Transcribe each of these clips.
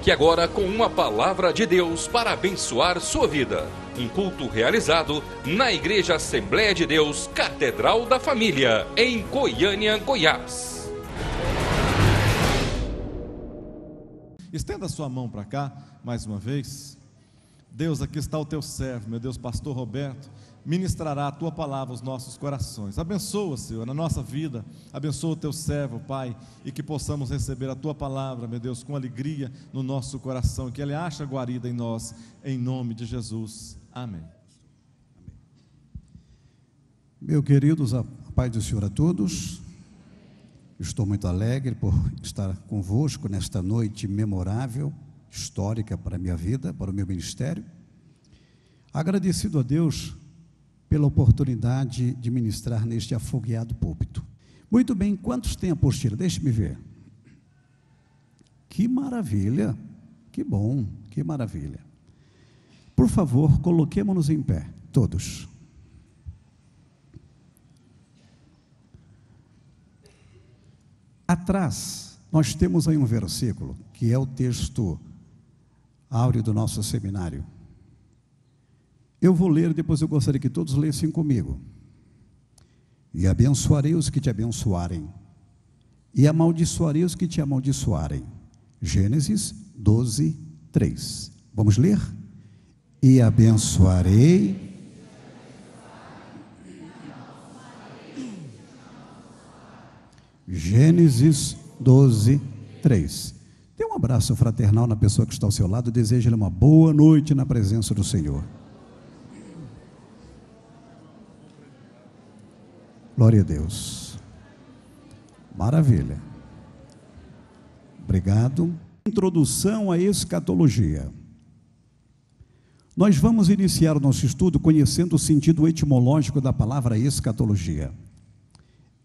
Fique agora com uma palavra de Deus para abençoar sua vida. Um culto realizado na Igreja Assembleia de Deus, Catedral da Família, em Goiânia, Goiás. Estenda a sua mão para cá, mais uma vez. Deus, aqui está o teu servo, meu Deus, pastor Roberto, ministrará a tua palavra aos nossos corações. Abençoa, Senhor, na nossa vida, abençoa o teu servo, Pai, e que possamos receber a tua palavra, meu Deus, com alegria no nosso coração, que ele ache guarida em nós, em nome de Jesus. Amém. Meus queridos, a paz do Senhor a todos. Estou muito alegre por estar convosco nesta noite memorável, histórica para a minha vida, para o meu ministério. Agradecido a Deus pela oportunidade de ministrar neste afogueado púlpito. Muito bem, quantos têm apostila? Deixe-me ver. Que maravilha, que bom, que maravilha. Por favor, coloquemo-nos em pé, todos. Atrás, nós temos aí um versículo, que é o texto áureo do nosso seminário. Eu vou ler, depois eu gostaria que todos lessem comigo. E abençoarei os que te abençoarem, e amaldiçoarei os que te amaldiçoarem. Gênesis 12, 3. Vamos ler? E abençoarei. Gênesis 12, 3. Dê um abraço fraternal na pessoa que está ao seu lado, deseja-lhe uma boa noite na presença do Senhor. Glória a Deus. Maravilha. Obrigado. Introdução à escatologia. Nós vamos iniciar o nosso estudo conhecendo o sentido etimológico da palavra escatologia.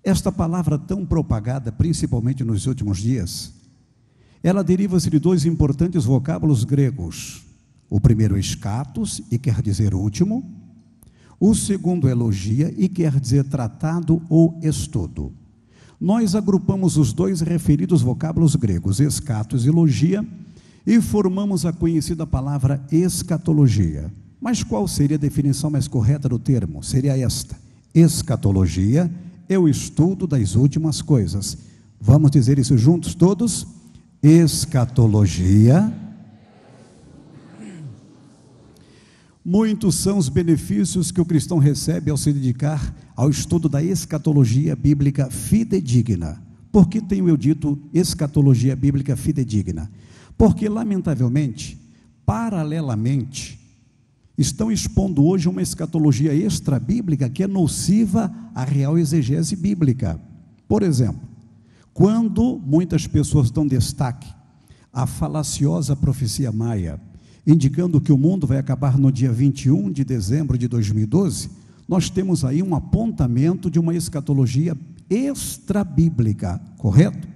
Esta palavra tão propagada, principalmente nos últimos dias, ela deriva-se de dois importantes vocábulos gregos. O primeiro é escatos, e quer dizer último. O segundo é logia, e quer dizer tratado ou estudo. Nós agrupamos os dois referidos vocábulos gregos, escatos e logia, e formamos a conhecida palavra escatologia. Mas qual seria a definição mais correta do termo? Seria esta: escatologia é o estudo das últimas coisas. Vamos dizer isso juntos todos? Escatologia. Muitos são os benefícios que o cristão recebe ao se dedicar ao estudo da escatologia bíblica fidedigna. Por que tenho eu dito escatologia bíblica fidedigna? Porque, lamentavelmente, paralelamente, estão expondo hoje uma escatologia extra-bíblica que é nociva à real exegese bíblica. Por exemplo, quando muitas pessoas dão destaque à falaciosa profecia maia, indicando que o mundo vai acabar no dia 21 de dezembro de 2012, nós temos aí um apontamento de uma escatologia extra-bíblica, correto?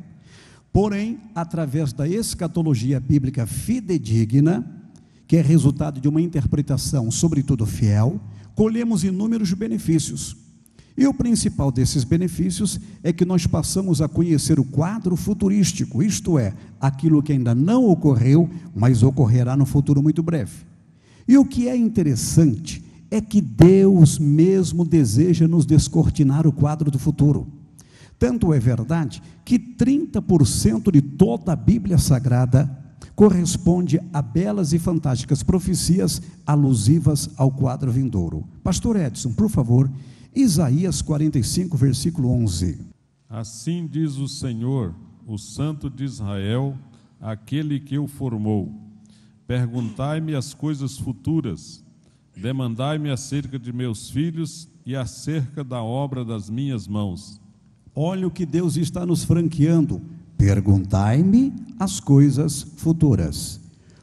Porém, através da escatologia bíblica fidedigna, que é resultado de uma interpretação, sobretudo fiel, colhemos inúmeros benefícios. E o principal desses benefícios é que nós passamos a conhecer o quadro futurístico, isto é, aquilo que ainda não ocorreu, mas ocorrerá no futuro muito breve. E o que é interessante é que Deus mesmo deseja nos descortinar o quadro do futuro. Tanto é verdade que 30% de toda a Bíblia Sagrada corresponde a belas e fantásticas profecias alusivas ao quadro vindouro. Pastor Edson, por favor, Isaías 45, versículo 11. Assim diz o Senhor, o Santo de Israel, aquele que o formou. Perguntai-me as coisas futuras, demandai-me acerca de meus filhos e acerca da obra das minhas mãos. Olha o que Deus está nos franqueando. Perguntai-me as coisas futuras.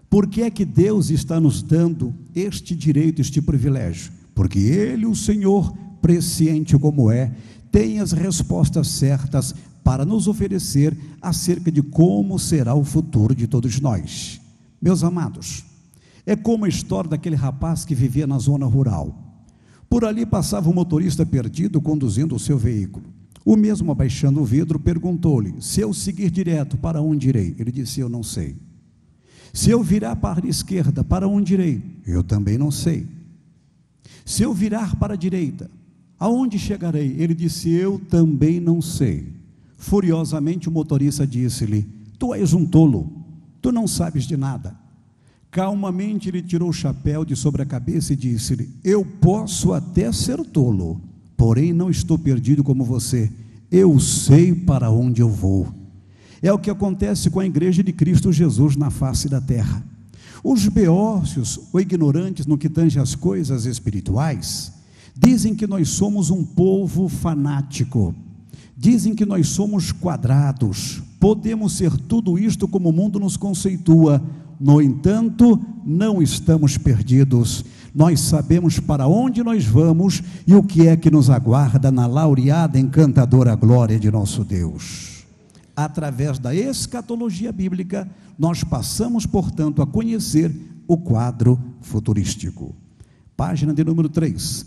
Por que é que Deus está nos dando este direito, este privilégio? Porque Ele, o Senhor, presciente como é, tem as respostas certas para nos oferecer acerca de como será o futuro de todos nós. Meus amados, é como a história daquele rapaz que vivia na zona rural. Por ali passava um motorista perdido conduzindo o seu veículo. O mesmo, abaixando o vidro, perguntou-lhe: se eu seguir direto, para onde irei? Ele disse: eu não sei. Se eu virar para a esquerda, para onde irei? Eu também não sei. Se eu virar para a direita, aonde chegarei? Ele disse: eu também não sei. Furiosamente o motorista disse-lhe: tu és um tolo, tu não sabes de nada. Calmamente ele tirou o chapéu de sobre a cabeça e disse-lhe: eu posso até ser tolo, porém não estou perdido como você. Eu sei para onde eu vou. É o que acontece com a igreja de Cristo Jesus na face da terra. Os beócios ou ignorantes no que tange às coisas espirituais dizem que nós somos um povo fanático, dizem que nós somos quadrados, podemos ser tudo isto como o mundo nos conceitua. No entanto, não estamos perdidos. Nós sabemos para onde nós vamos e o que é que nos aguarda na laureada, encantadora glória de nosso Deus. Através da escatologia bíblica, nós passamos, portanto, a conhecer o quadro futurístico. Página de número 3,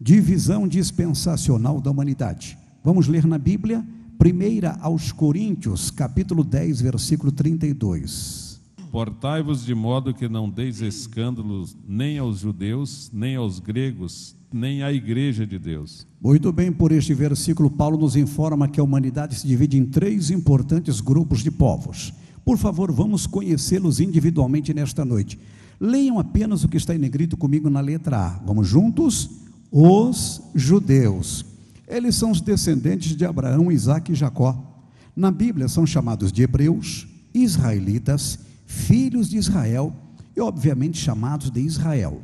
divisão dispensacional da humanidade. Vamos ler na Bíblia, 1 aos Coríntios, capítulo 10, versículo 32. Portai-vos de modo que não deis escândalos nem aos judeus, nem aos gregos, nem à igreja de Deus. Muito bem, por este versículo, Paulo nos informa que a humanidade se divide em 3 importantes grupos de povos. Por favor, vamos conhecê-los individualmente nesta noite. Leiam apenas o que está em negrito comigo na letra A. Vamos juntos? Os judeus. Eles são os descendentes de Abraão, Isaque e Jacó. Na Bíblia são chamados de hebreus, israelitas, filhos de Israel e obviamente chamados de Israel.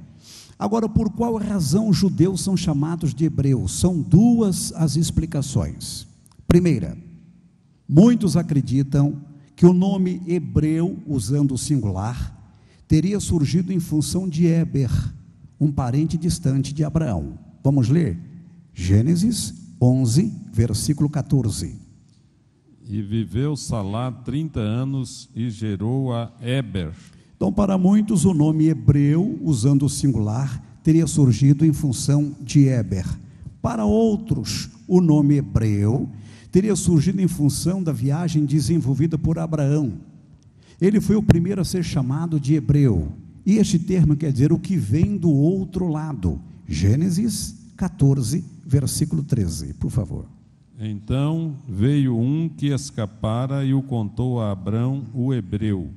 Agora, por qual razão os judeus são chamados de hebreus? São 2 as explicações. Primeira, muitos acreditam que o nome hebreu, usando o singular, teria surgido em função de Éber, um parente distante de Abraão. Vamos ler? Gênesis 11, versículo 14. E viveu Salá 30 anos e gerou a Éber. Então, para muitos, o nome hebreu, usando o singular, teria surgido em função de Éber. Para outros, o nome hebreu teria surgido em função da viagem desenvolvida por Abraão. Ele foi o primeiro a ser chamado de hebreu, e este termo quer dizer o que vem do outro lado. Gênesis 14, versículo 13, por favor. Então veio um que escapara e o contou a Abrão, o hebreu.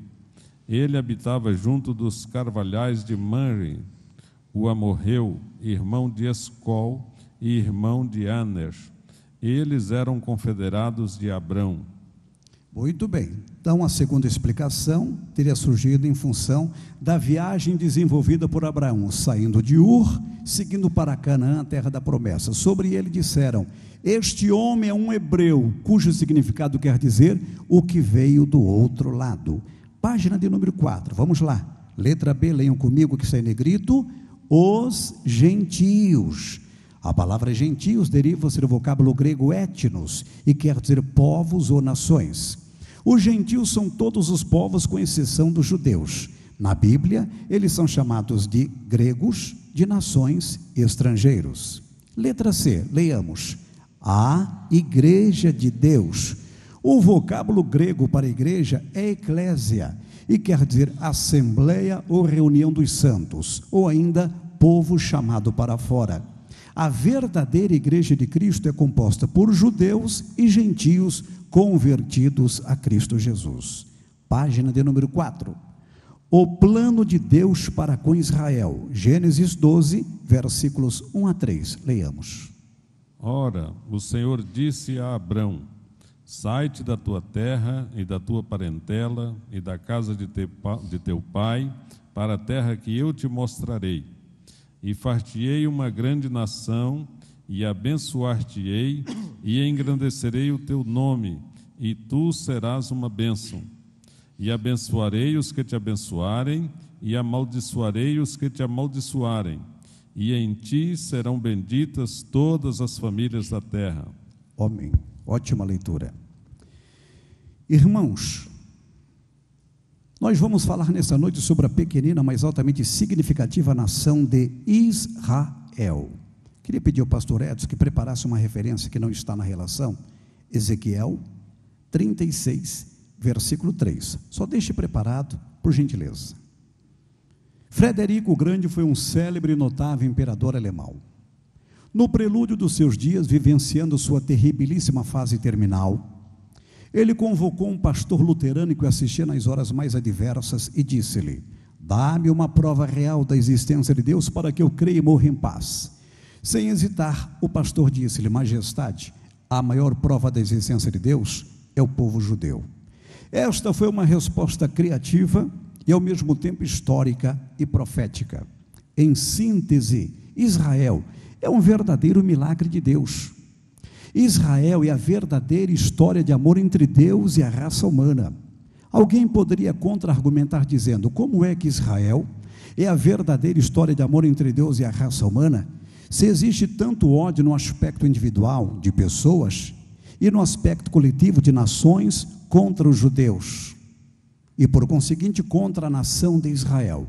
Ele habitava junto dos carvalhais de Manre, o amorreu, irmão de Escol e irmão de Aner. Eles eram confederados de Abrão. Muito bem. Então, a segunda explicação teria surgido em função da viagem desenvolvida por Abraão, saindo de Ur, seguindo para Canaã, a terra da promessa. Sobre ele disseram: este homem é um hebreu, cujo significado quer dizer o que veio do outro lado. Página de número 4, vamos lá. Letra B, leiam comigo que está em negrito: os gentios. A palavra gentios deriva-se do vocábulo grego etnos e quer dizer povos ou nações. Os gentios são todos os povos com exceção dos judeus. Na Bíblia, eles são chamados de gregos, de nações estrangeiros. Letra C, leiamos: a igreja de Deus. O vocábulo grego para igreja é eclésia e quer dizer assembleia ou reunião dos santos, ou ainda povo chamado para fora. A verdadeira igreja de Cristo é composta por judeus e gentios convertidos a Cristo Jesus. Página de número 4. O plano de Deus para com Israel. Gênesis 12, versículos 1 a 3. Leiamos. Ora, o Senhor disse a Abrão: sai-te da tua terra e da tua parentela e da casa de teu pai, para a terra que eu te mostrarei. E far-te-ei uma grande nação, e abençoar-te-ei, e engrandecerei o teu nome, e tu serás uma bênção. E abençoarei os que te abençoarem, e amaldiçoarei os que te amaldiçoarem, e em ti serão benditas todas as famílias da terra. Amém. Ótima leitura. Irmãos, nós vamos falar nessa noite sobre a pequenina, mas altamente significativa nação de Israel. Queria pedir ao pastor Edson que preparasse uma referência que não está na relação. Ezequiel 36, versículo 3. Só deixe preparado, por gentileza. Frederico o Grande foi um célebre e notável imperador alemão. No prelúdio dos seus dias, vivenciando sua terribilíssima fase terminal, ele convocou um pastor luterano que o assistia nas horas mais adversas e disse-lhe: dá-me uma prova real da existência de Deus para que eu creia e morra em paz. Sem hesitar, o pastor disse-lhe: majestade, a maior prova da existência de Deus é o povo judeu. Esta foi uma resposta criativa e ao mesmo tempo histórica e profética. Em síntese, Israel é um verdadeiro milagre de Deus. Israel é a verdadeira história de amor entre Deus e a raça humana. Alguém poderia contra-argumentar dizendo: como é que Israel é a verdadeira história de amor entre Deus e a raça humana, se existe tanto ódio no aspecto individual de pessoas e no aspecto coletivo de nações contra os judeus e por conseguinte contra a nação de Israel?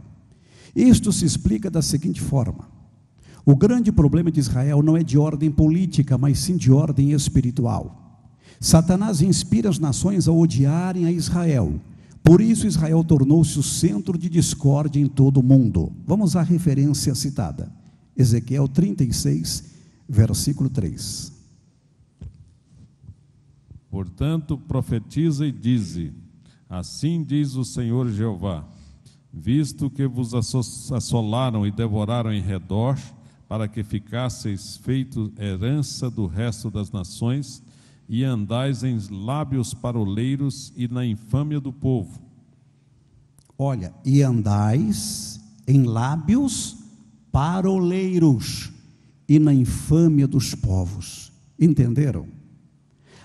Isto se explica da seguinte forma: o grande problema de Israel não é de ordem política, mas sim de ordem espiritual. Satanás inspira as nações a odiarem a Israel. Por isso Israel tornou-se o centro de discórdia em todo o mundo. Vamos à referência citada. Ezequiel 36, versículo 3. Portanto, profetiza e dize: assim diz o Senhor Jeová, visto que vos assolaram e devoraram em redor, para que ficasseis feito herança do resto das nações, e andais em lábios paroleiros e na infâmia do povo. Olha, e andais em lábios paroleiros e na infâmia dos povos. Entenderam?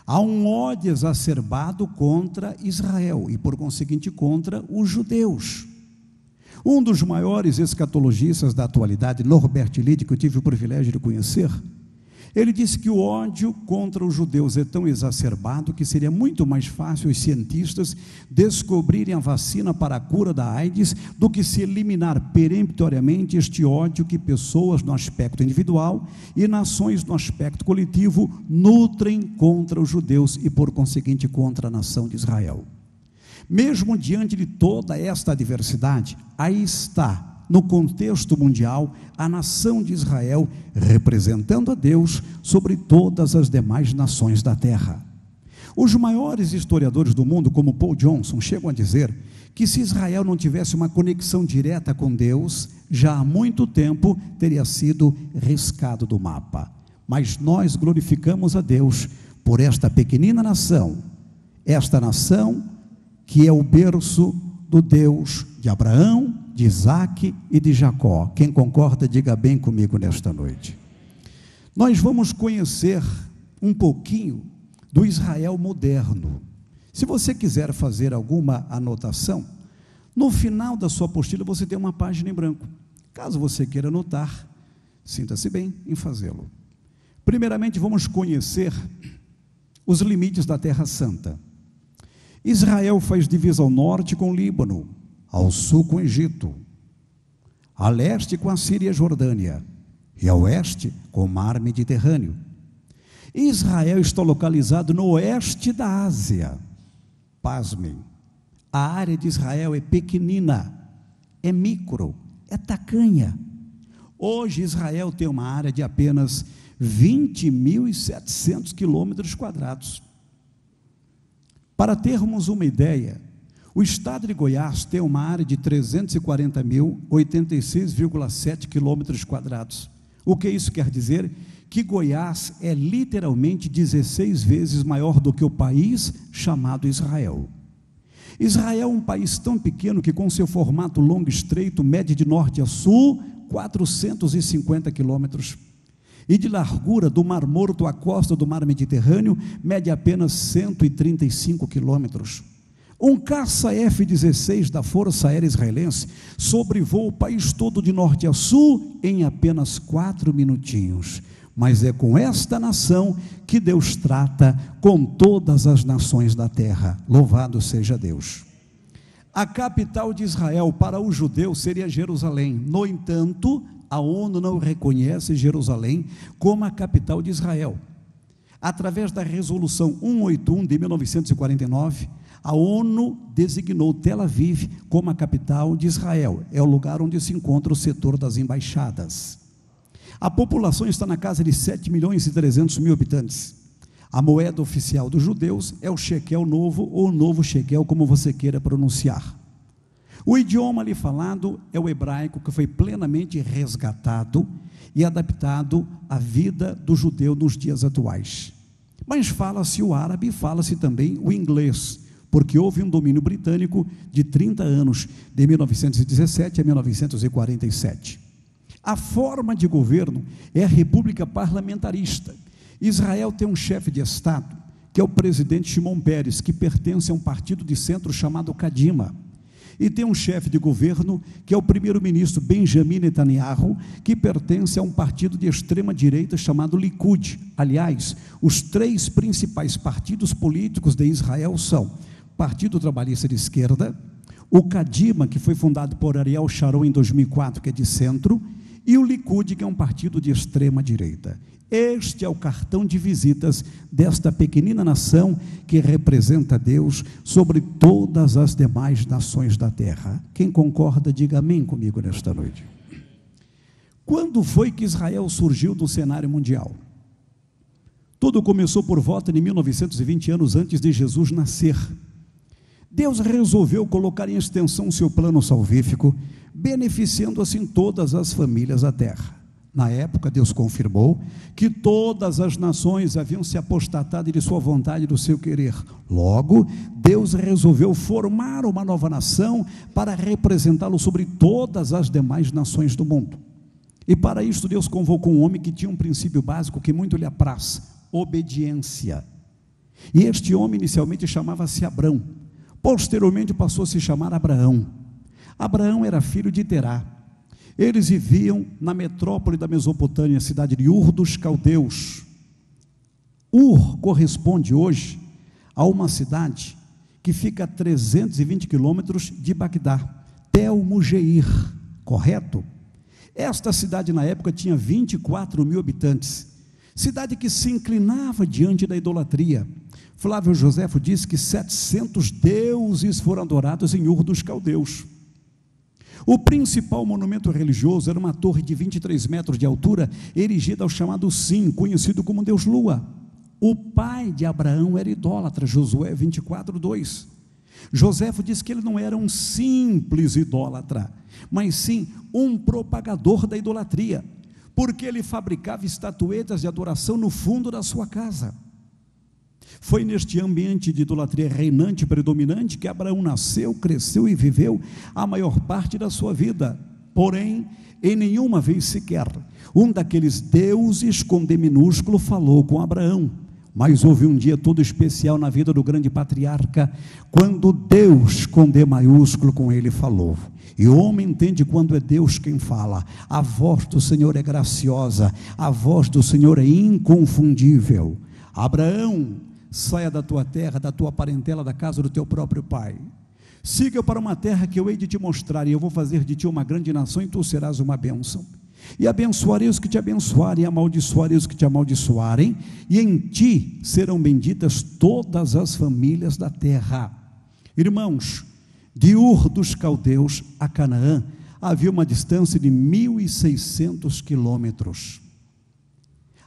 Há um ódio exacerbado contra Israel e, por conseguinte, contra os judeus. Um dos maiores escatologistas da atualidade, Norbert Lied, que eu tive o privilégio de conhecer, ele disse que o ódio contra os judeus é tão exacerbado que seria muito mais fácil os cientistas descobrirem a vacina para a cura da AIDS do que se eliminar peremptoriamente este ódio que pessoas no aspecto individual e nações no aspecto coletivo nutrem contra os judeus e, por conseguinte, contra a nação de Israel. Mesmo diante de toda esta adversidade, aí está, no contexto mundial, a nação de Israel representando a Deus sobre todas as demais nações da terra. Os maiores historiadores do mundo, como Paul Johnson, chegam a dizer que se Israel não tivesse uma conexão direta com Deus, já há muito tempo teria sido riscado do mapa. Mas nós glorificamos a Deus por esta pequenina nação, esta nação que é o berço do Deus de Abraão, de Isaac e de Jacó. Quem concorda, diga bem comigo nesta noite. Nós vamos conhecer um pouquinho do Israel moderno. Se você quiser fazer alguma anotação, no final da sua apostila você tem uma página em branco. Caso você queira anotar, sinta-se bem em fazê-lo. Primeiramente, vamos conhecer os limites da Terra Santa. Israel faz divisa ao norte com o Líbano, ao sul com o Egito, a leste com a Síria e a Jordânia, e a oeste com o mar Mediterrâneo. Israel está localizado no oeste da Ásia. Pasmem, a área de Israel é pequenina, é micro, é tacanha. Hoje Israel tem uma área de apenas 20.700 quilômetros quadrados. Para termos uma ideia, o estado de Goiás tem uma área de 340.086,7 quilômetros quadrados. O que isso quer dizer? Que Goiás é literalmente 16 vezes maior do que o país chamado Israel. Israel é um país tão pequeno que, com seu formato longo e estreito, mede de norte a sul 450 quilômetros. E de largura do Mar Morto à costa do Mar Mediterrâneo, mede apenas 135 quilômetros. Um caça F-16 da Força Aérea Israelense sobrevoa o país todo de norte a sul em apenas 4 minutinhos. Mas é com esta nação que Deus trata com todas as nações da terra. Louvado seja Deus. A capital de Israel para os judeus seria Jerusalém. No entanto, a ONU não reconhece Jerusalém como a capital de Israel. Através da resolução 181 de 1949, A ONU designou Tel Aviv como a capital de Israel. É o lugar onde se encontra o setor das embaixadas. A população está na casa de 7.300.000 habitantes. A moeda oficial dos judeus é o shekel novo, ou o novo shekel, como você queira pronunciar. O idioma ali falado é o hebraico, que foi plenamente resgatado e adaptado à vida do judeu nos dias atuais. Mas fala-se o árabe e fala-se também o inglês, porque houve um domínio britânico de 30 anos, de 1917 a 1947. A forma de governo é a república parlamentarista. Israel tem um chefe de Estado, que é o presidente Shimon Peres, que pertence a um partido de centro chamado Kadima. E tem um chefe de governo, que é o primeiro-ministro Benjamin Netanyahu, que pertence a um partido de extrema-direita chamado Likud. Aliás, os 3 principais partidos políticos de Israel são Partido Trabalhista de Esquerda, o Kadima, que foi fundado por Ariel Sharon em 2004, que é de centro, e o Likud, que é um partido de extrema-direita. Este é o cartão de visitas desta pequenina nação que representa Deus sobre todas as demais nações da terra. Quem concorda, diga amém comigo nesta noite. Quando foi que Israel surgiu no cenário mundial? Tudo começou por volta de 1920 anos antes de Jesus nascer. Deus resolveu colocar em extensão seu plano salvífico, beneficiando assim todas as famílias da terra. Na época, Deus confirmou que todas as nações haviam se apostatado de sua vontade e do seu querer. Logo, Deus resolveu formar uma nova nação para representá-lo sobre todas as demais nações do mundo. E para isso, Deus convocou um homem que tinha um princípio básico que muito lhe apraz: obediência. E este homem inicialmente chamava-se Abrão, posteriormente passou a se chamar Abraão. Abraão era filho de Terá. Eles viviam na metrópole da Mesopotâmia, a cidade de Ur dos Caldeus. Ur corresponde hoje a uma cidade que fica a 320 quilômetros de Bagdá, Tel Mugeir, correto? Esta cidade na época tinha 24.000 habitantes, cidade que se inclinava diante da idolatria. Flávio Joséfo diz que 700 deuses foram adorados em Ur dos Caldeus. O principal monumento religioso era uma torre de 23 metros de altura, erigida ao chamado Sim, conhecido como Deus Lua. O pai de Abraão era idólatra, Josué 24:2. Joséfo diz que ele não era um simples idólatra, mas sim um propagador da idolatria, porque ele fabricava estatuetas de adoração no fundo da sua casa. Foi neste ambiente de idolatria reinante e predominante que Abraão nasceu, cresceu e viveu a maior parte da sua vida. Porém, em nenhuma vez sequer um daqueles deuses com D minúsculo falou com Abraão. Mas houve um dia todo especial na vida do grande patriarca, quando Deus com D maiúsculo com ele falou. E o homem entende quando é Deus quem fala. A voz do Senhor é graciosa, a voz do Senhor é inconfundível. Abraão, saia da tua terra, da tua parentela, da casa do teu próprio pai. Siga para uma terra que eu hei de te mostrar, e eu vou fazer de ti uma grande nação, e tu serás uma bênção. E abençoarei os que te abençoarem, e amaldiçoarei os que te amaldiçoarem, e em ti serão benditas todas as famílias da terra. Irmãos, de Ur dos Caldeus a Canaã, havia uma distância de 1.600 quilômetros.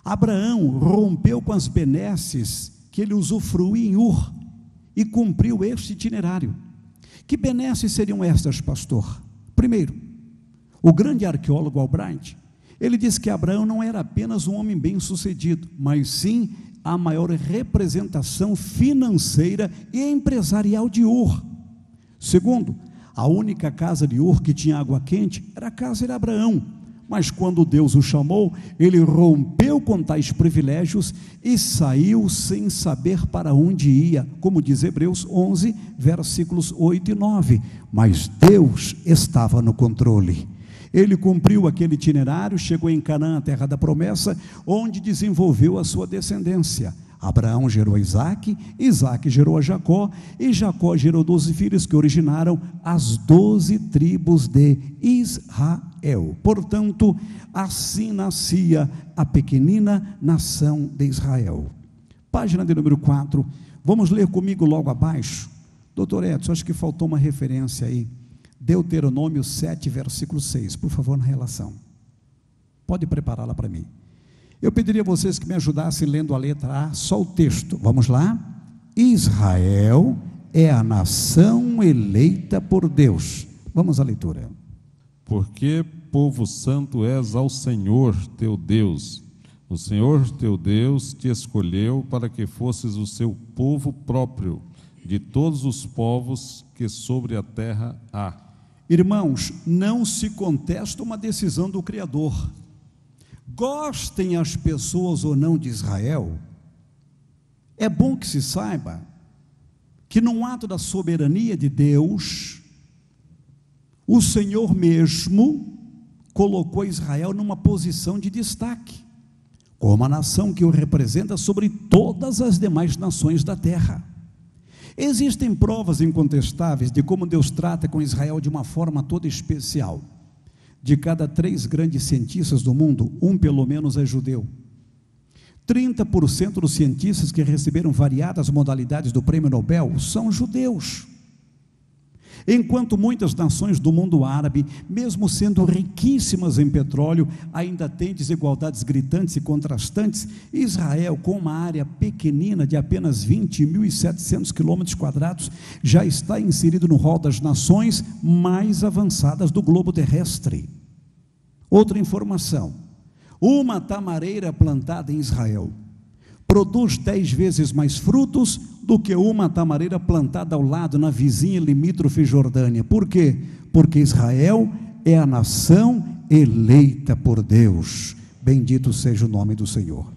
Abraão rompeu com as benesses que ele usufruía em Ur, e cumpriu este itinerário. Que benesses seriam estas, pastor? Primeiro, o grande arqueólogo Albright, ele diz que Abraão não era apenas um homem bem sucedido, mas sim a maior representação financeira e empresarial de Ur. Segundo, a única casa de Ur que tinha água quente era a casa de Abraão. Mas quando Deus o chamou, ele rompeu com tais privilégios e saiu sem saber para onde ia, como diz Hebreus 11, versículos 8 e 9. Mas Deus estava no controle. Ele cumpriu aquele itinerário, chegou em Canaã, a terra da promessa, onde desenvolveu a sua descendência. Abraão gerou Isaac, Isaac gerou a Jacó, e Jacó gerou 12 filhos que originaram as 12 tribos de Israel. Portanto, assim nascia a pequenina nação de Israel. Página de número 4, vamos ler comigo logo abaixo, Doutor Edson, acho que faltou uma referência aí. Deuteronômio 7, versículo 6, por favor, na relação. Pode prepará-la para mim. Eu pediria a vocês que me ajudassem lendo a letra A, só o texto. Vamos lá? Israel é a nação eleita por Deus. Vamos à leitura. Porque povo santo és ao Senhor teu Deus. O Senhor teu Deus te escolheu para que fosses o seu povo próprio, de todos os povos que sobre a terra há. Irmãos, não se contesta uma decisão do Criador. Gostem as pessoas ou não de Israel, é bom que se saiba que num ato da soberania de Deus, o Senhor mesmo colocou Israel numa posição de destaque, como a nação que o representa sobre todas as demais nações da terra. Existem provas incontestáveis de como Deus trata com Israel de uma forma toda especial. De cada 3 grandes cientistas do mundo, um pelo menos é judeu. 30% dos cientistas que receberam variadas modalidades do prêmio Nobel são judeus. Enquanto muitas nações do mundo árabe, mesmo sendo riquíssimas em petróleo, ainda têm desigualdades gritantes e contrastantes, Israel, com uma área pequenina de apenas 20.700 km², já está inserido no rol das nações mais avançadas do globo terrestre. Outra informação: uma tamareira plantada em Israel produz 10 vezes mais frutos do que uma tamareira plantada ao lado, na vizinha limítrofe Jordânia. Por quê? Porque Israel é a nação eleita por Deus. Bendito seja o nome do Senhor.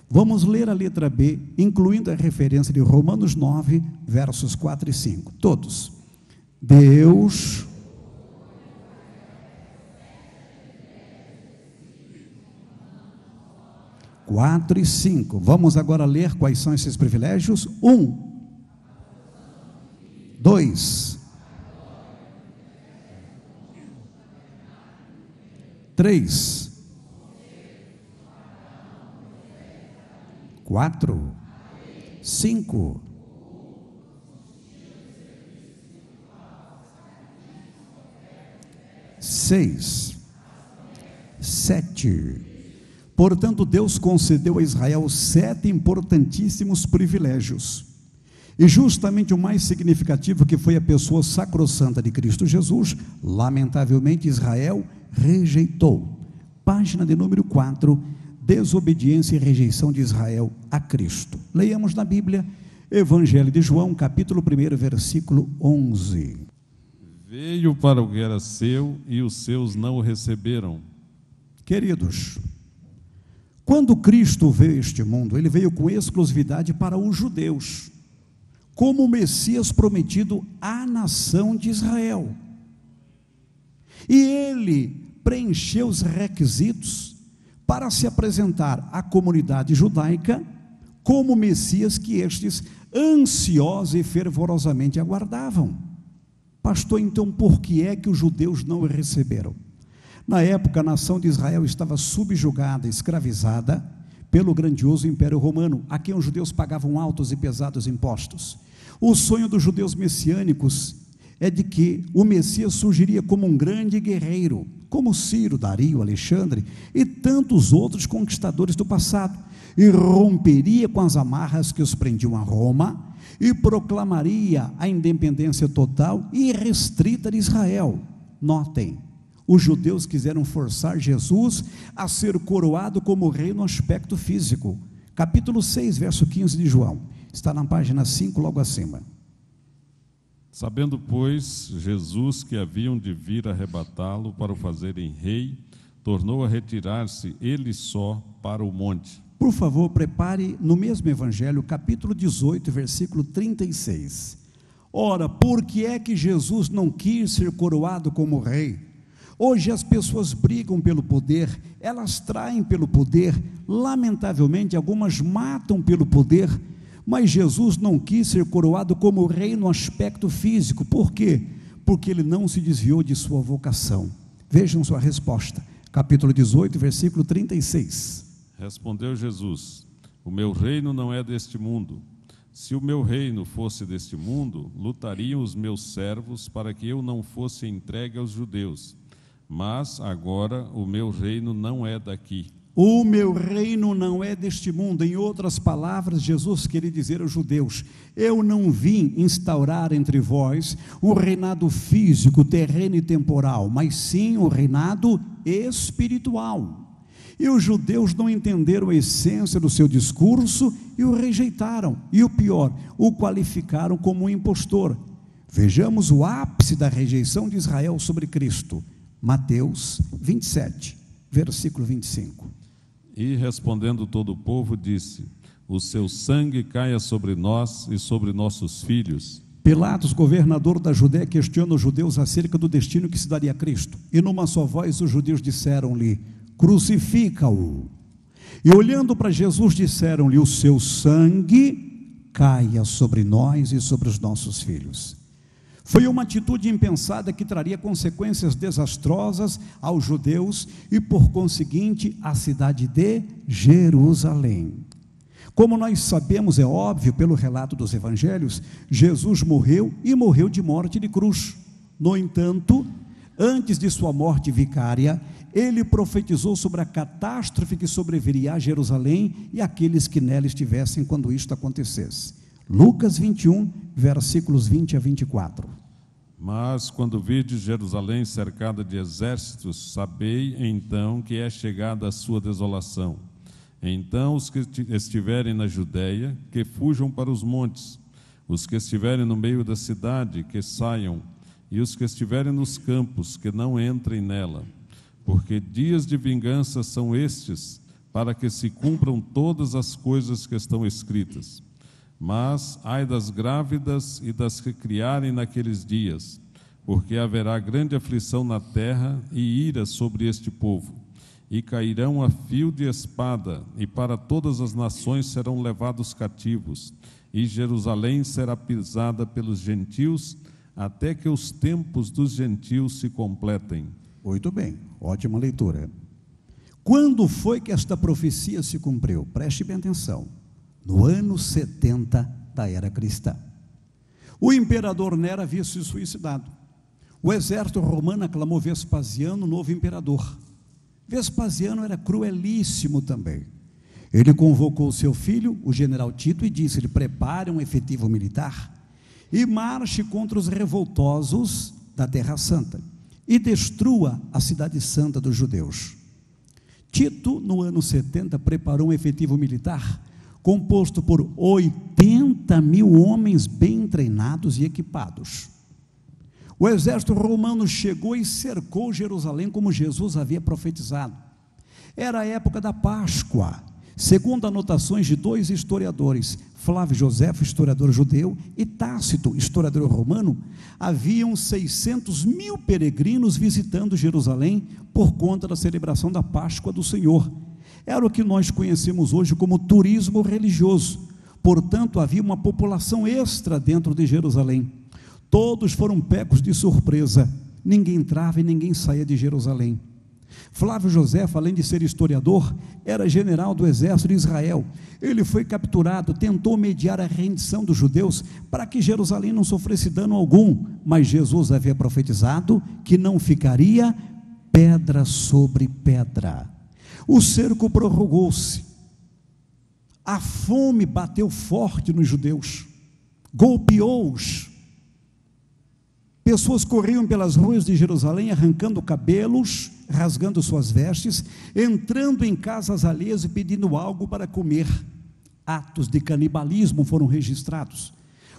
Vamos ler a letra B, incluindo a referência de Romanos 9, versos 4 e 5. Todos. Deus... 4 e 5. Vamos agora ler quais são esses privilégios. 1, 2, 3, 4, 5, 6, 7. Portanto, Deus concedeu a Israel 7 importantíssimos privilégios. E justamente o mais significativo, que foi a pessoa sacrossanta de Cristo Jesus, lamentavelmente Israel rejeitou. Página de número 4, desobediência e rejeição de Israel a Cristo. Leiamos na Bíblia, Evangelho de João, capítulo 1, versículo 11. Veio para o que era seu e os seus não o receberam. Queridos, quando Cristo veio a este mundo, ele veio com exclusividade para os judeus, como o Messias prometido à nação de Israel. E ele preencheu os requisitos para se apresentar à comunidade judaica como o Messias que estes ansiosos e fervorosamente aguardavam. Pastor, então por que é que os judeus não o receberam? Na época, a nação de Israel estava subjugada, escravizada pelo grandioso Império Romano, a quem os judeus pagavam altos e pesados impostos. O sonho dos judeus messiânicos é de que o Messias surgiria como um grande guerreiro, como Ciro, Dario, Alexandre e tantos outros conquistadores do passado, e romperia com as amarras que os prendiam a Roma e proclamaria a independência total e restrita de Israel. Notem, os judeus quiseram forçar Jesus a ser coroado como rei no aspecto físico. Capítulo 6, verso 15 de João. Está na página 5, logo acima. Sabendo, pois, Jesus que haviam de vir arrebatá-lo para o fazerem rei, tornou a retirar-se ele só para o monte. Por favor, prepare no mesmo evangelho, capítulo 18, versículo 36. Ora, por que é que Jesus não quis ser coroado como rei? Hoje as pessoas brigam pelo poder, elas traem pelo poder, lamentavelmente algumas matam pelo poder, mas Jesus não quis ser coroado como rei no aspecto físico. Por quê? Porque ele não se desviou de sua vocação. Vejam sua resposta, capítulo 18, versículo 36. Respondeu Jesus: o meu reino não é deste mundo. Se o meu reino fosse deste mundo, lutariam os meus servos para que eu não fosse entregue aos judeus. Mas agora o meu reino não é daqui. O meu reino não é deste mundo. Em outras palavras, Jesus queria dizer aos judeus: eu não vim instaurar entre vós um reinado físico, terreno e temporal, mas sim um reinado espiritual. E os judeus não entenderam a essência do seu discurso e o rejeitaram. E o pior, o qualificaram como um impostor. Vejamos o ápice da rejeição de Israel sobre Cristo. Mateus 27, versículo 25. E respondendo todo o povo, disse: o seu sangue caia sobre nós e sobre nossos filhos. Pilatos, governador da Judéia, questiona os judeus acerca do destino que se daria a Cristo. E numa só voz os judeus disseram-lhe: crucifica-o. E olhando para Jesus disseram-lhe: o seu sangue caia sobre nós e sobre os nossos filhos. Foi uma atitude impensada que traria consequências desastrosas aos judeus e, por conseguinte, à cidade de Jerusalém. Como nós sabemos, é óbvio, pelo relato dos evangelhos, Jesus morreu e morreu de morte de cruz. No entanto, antes de sua morte vicária, ele profetizou sobre a catástrofe que sobreviria a Jerusalém e aqueles que nela estivessem quando isto acontecesse. Lucas 21, versículos 20 a 24. Mas quando virdes Jerusalém cercada de exércitos, sabei então que é chegada a sua desolação. Então os que estiverem na Judéia, que fujam para os montes, os que estiverem no meio da cidade, que saiam, e os que estiverem nos campos, que não entrem nela. Porque dias de vingança são estes, para que se cumpram todas as coisas que estão escritas. Mas ai das grávidas e das que criarem naqueles dias, porque haverá grande aflição na terra e ira sobre este povo, e cairão a fio de espada, e para todas as nações serão levados cativos, e Jerusalém será pisada pelos gentios, até que os tempos dos gentios se completem. Muito bem, ótima leitura. Quando foi que esta profecia se cumpriu? Preste bem atenção. No ano 70 da era cristã. O imperador Nero havia se suicidado. O exército romano aclamou Vespasiano novo imperador. Vespasiano era cruelíssimo também. Ele convocou seu filho, o general Tito, e disse-lhe: prepare um efetivo militar e marche contra os revoltosos da Terra Santa e destrua a cidade santa dos judeus. Tito, no ano 70, preparou um efetivo militar composto por 80 mil homens bem treinados e equipados. O exército romano chegou e cercou Jerusalém como Jesus havia profetizado. Era a época da Páscoa. Segundo anotações de dois historiadores, Flávio Josefo, historiador judeu, e Tácito, historiador romano, haviam 600 mil peregrinos visitando Jerusalém por conta da celebração da Páscoa do Senhor. Era o que nós conhecemos hoje como turismo religioso. Portanto, havia uma população extra dentro de Jerusalém. Todos foram pegos de surpresa. Ninguém entrava e ninguém saía de Jerusalém. Flávio Josefo, além de ser historiador, era general do exército de Israel. Ele foi capturado, tentou mediar a rendição dos judeus para que Jerusalém não sofresse dano algum, mas Jesus havia profetizado que não ficaria pedra sobre pedra. O cerco prorrogou-se, a fome bateu forte nos judeus, golpeou-os. Pessoas corriam pelas ruas de Jerusalém arrancando cabelos, rasgando suas vestes, entrando em casas alheias e pedindo algo para comer. Atos de canibalismo foram registrados.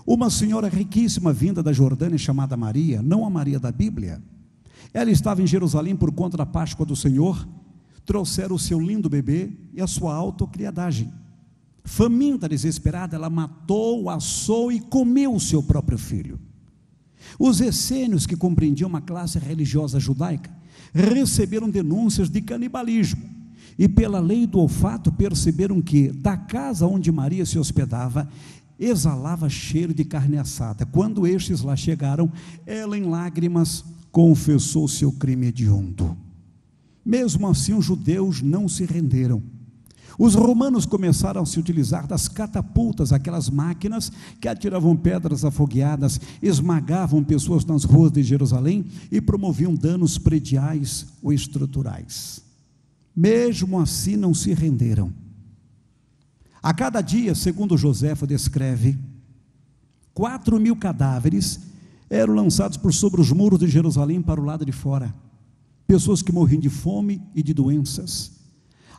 Uma senhora riquíssima vinda da Jordânia chamada Maria, não a Maria da Bíblia, ela estava em Jerusalém por conta da Páscoa do Senhor. Trouxeram o seu lindo bebê e a sua autocriadagem. Faminta, desesperada, ela matou, assou e comeu o seu próprio filho. Os essênios, que compreendiam uma classe religiosa judaica, receberam denúncias de canibalismo e, pela lei do olfato, perceberam que da casa onde Maria se hospedava exalava cheiro de carne assada. Quando estes lá chegaram, ela, em lágrimas, confessou seu crime hediondo. Mesmo assim, os judeus não se renderam. Os romanos começaram a se utilizar das catapultas, aquelas máquinas que atiravam pedras afogueadas, esmagavam pessoas nas ruas de Jerusalém e promoviam danos prediais ou estruturais. Mesmo assim não se renderam. A cada dia, segundo Joséfo descreve, 4.000 cadáveres eram lançados por sobre os muros de Jerusalém para o lado de fora. Pessoas que morriam de fome e de doenças.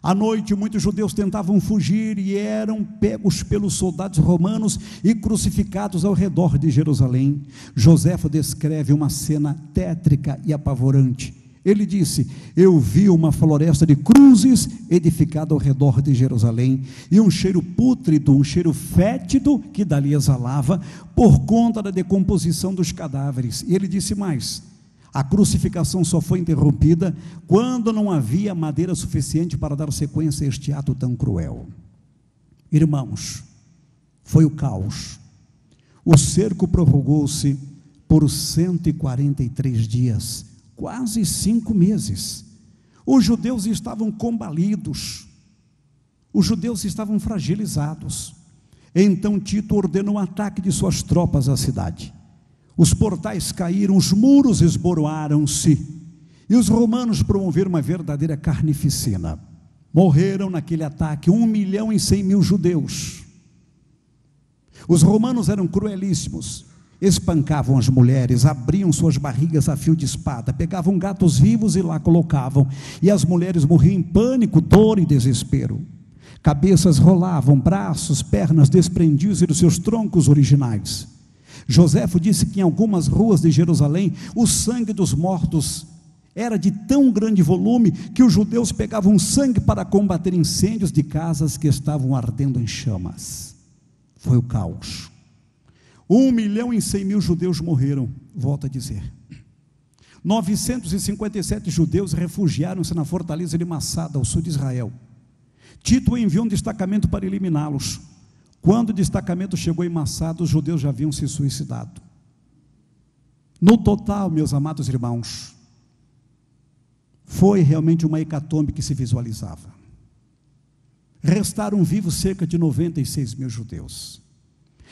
À noite, muitos judeus tentavam fugir e eram pegos pelos soldados romanos e crucificados ao redor de Jerusalém. Joséfo descreve uma cena tétrica e apavorante. Ele disse: eu vi uma floresta de cruzes edificada ao redor de Jerusalém, e um cheiro pútrido, um cheiro fétido que dali exalava, por conta da decomposição dos cadáveres. E ele disse mais: a crucificação só foi interrompida quando não havia madeira suficiente para dar sequência a este ato tão cruel. Irmãos, foi o caos. O cerco prorrogou-se por 143 dias, quase 5 meses. Os judeus estavam combalidos, os judeus estavam fragilizados. Então Tito ordenou um ataque de suas tropas à cidade. Os portais caíram, os muros esboroaram-se, e os romanos promoveram uma verdadeira carnificina. Morreram naquele ataque 1.100.000 judeus. Os romanos eram cruelíssimos, espancavam as mulheres, abriam suas barrigas a fio de espada, pegavam gatos vivos e lá colocavam, e as mulheres morriam em pânico, dor e desespero. Cabeças rolavam, braços, pernas desprendiam-se dos seus troncos originais. Joséfo disse que em algumas ruas de Jerusalém, o sangue dos mortos era de tão grande volume, que os judeus pegavam sangue para combater incêndios de casas que estavam ardendo em chamas. Foi o caos. 1.100.000 judeus morreram, volto a dizer. 957 judeus refugiaram-se na fortaleza de Massada, ao sul de Israel. Tito enviou um destacamento para eliminá-los. Quando o destacamento chegou em Massada, os judeus já haviam se suicidado. No total, meus amados irmãos, foi realmente uma hecatombe que se visualizava. Restaram vivos cerca de 96.000 judeus.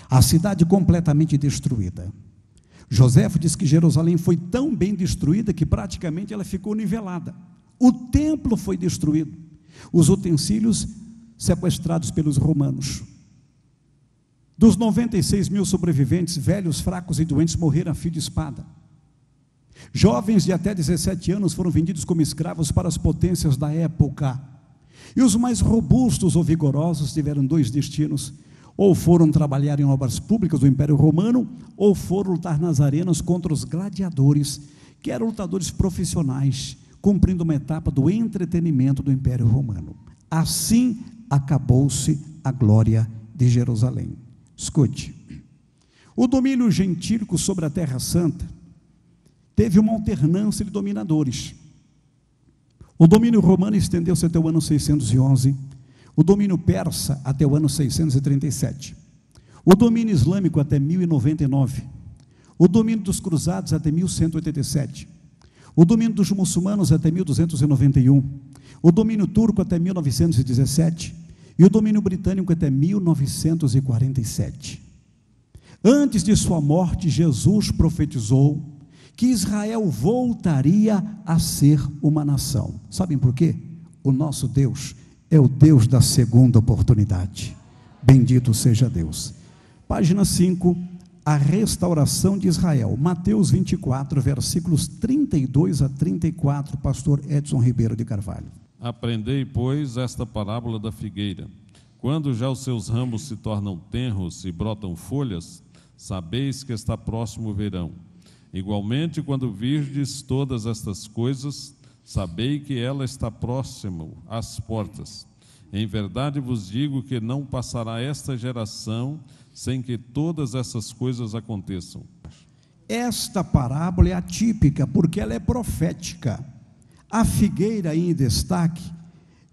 A cidade completamente destruída. Joséfo diz que Jerusalém foi tão bem destruída que praticamente ela ficou nivelada. O templo foi destruído. Os utensílios sequestrados pelos romanos. Dos 96.000 sobreviventes, velhos, fracos e doentes morreram a fio de espada. Jovens de até 17 anos foram vendidos como escravos para as potências da época. E os mais robustos ou vigorosos tiveram 2 destinos: ou foram trabalhar em obras públicas do Império Romano, ou foram lutar nas arenas contra os gladiadores, que eram lutadores profissionais, cumprindo uma etapa do entretenimento do Império Romano. Assim acabou-se a glória de Jerusalém. Escute, o domínio gentílico sobre a Terra Santa teve uma alternância de dominadores. O domínio romano estendeu-se até o ano 611, o domínio persa até o ano 637, o domínio islâmico até 1099, o domínio dos cruzados até 1187, o domínio dos muçulmanos até 1291, o domínio turco até 1917, e o domínio britânico até 1947. Antes de sua morte, Jesus profetizou que Israel voltaria a ser uma nação. Sabem por quê? O nosso Deus é o Deus da segunda oportunidade. Bendito seja Deus. Página 5, a restauração de Israel. Mateus 24, versículos 32 a 34, pastor Edson Ribeiro de Carvalho. Aprendei, pois, esta parábola da figueira. Quando já os seus ramos se tornam tenros e brotam folhas, sabeis que está próximo o verão. Igualmente, quando virdes todas estas coisas, sabei que ela está próximo às portas. Em verdade vos digo que não passará esta geração sem que todas essas coisas aconteçam. Esta parábola é atípica porque ela é profética. A figueira em destaque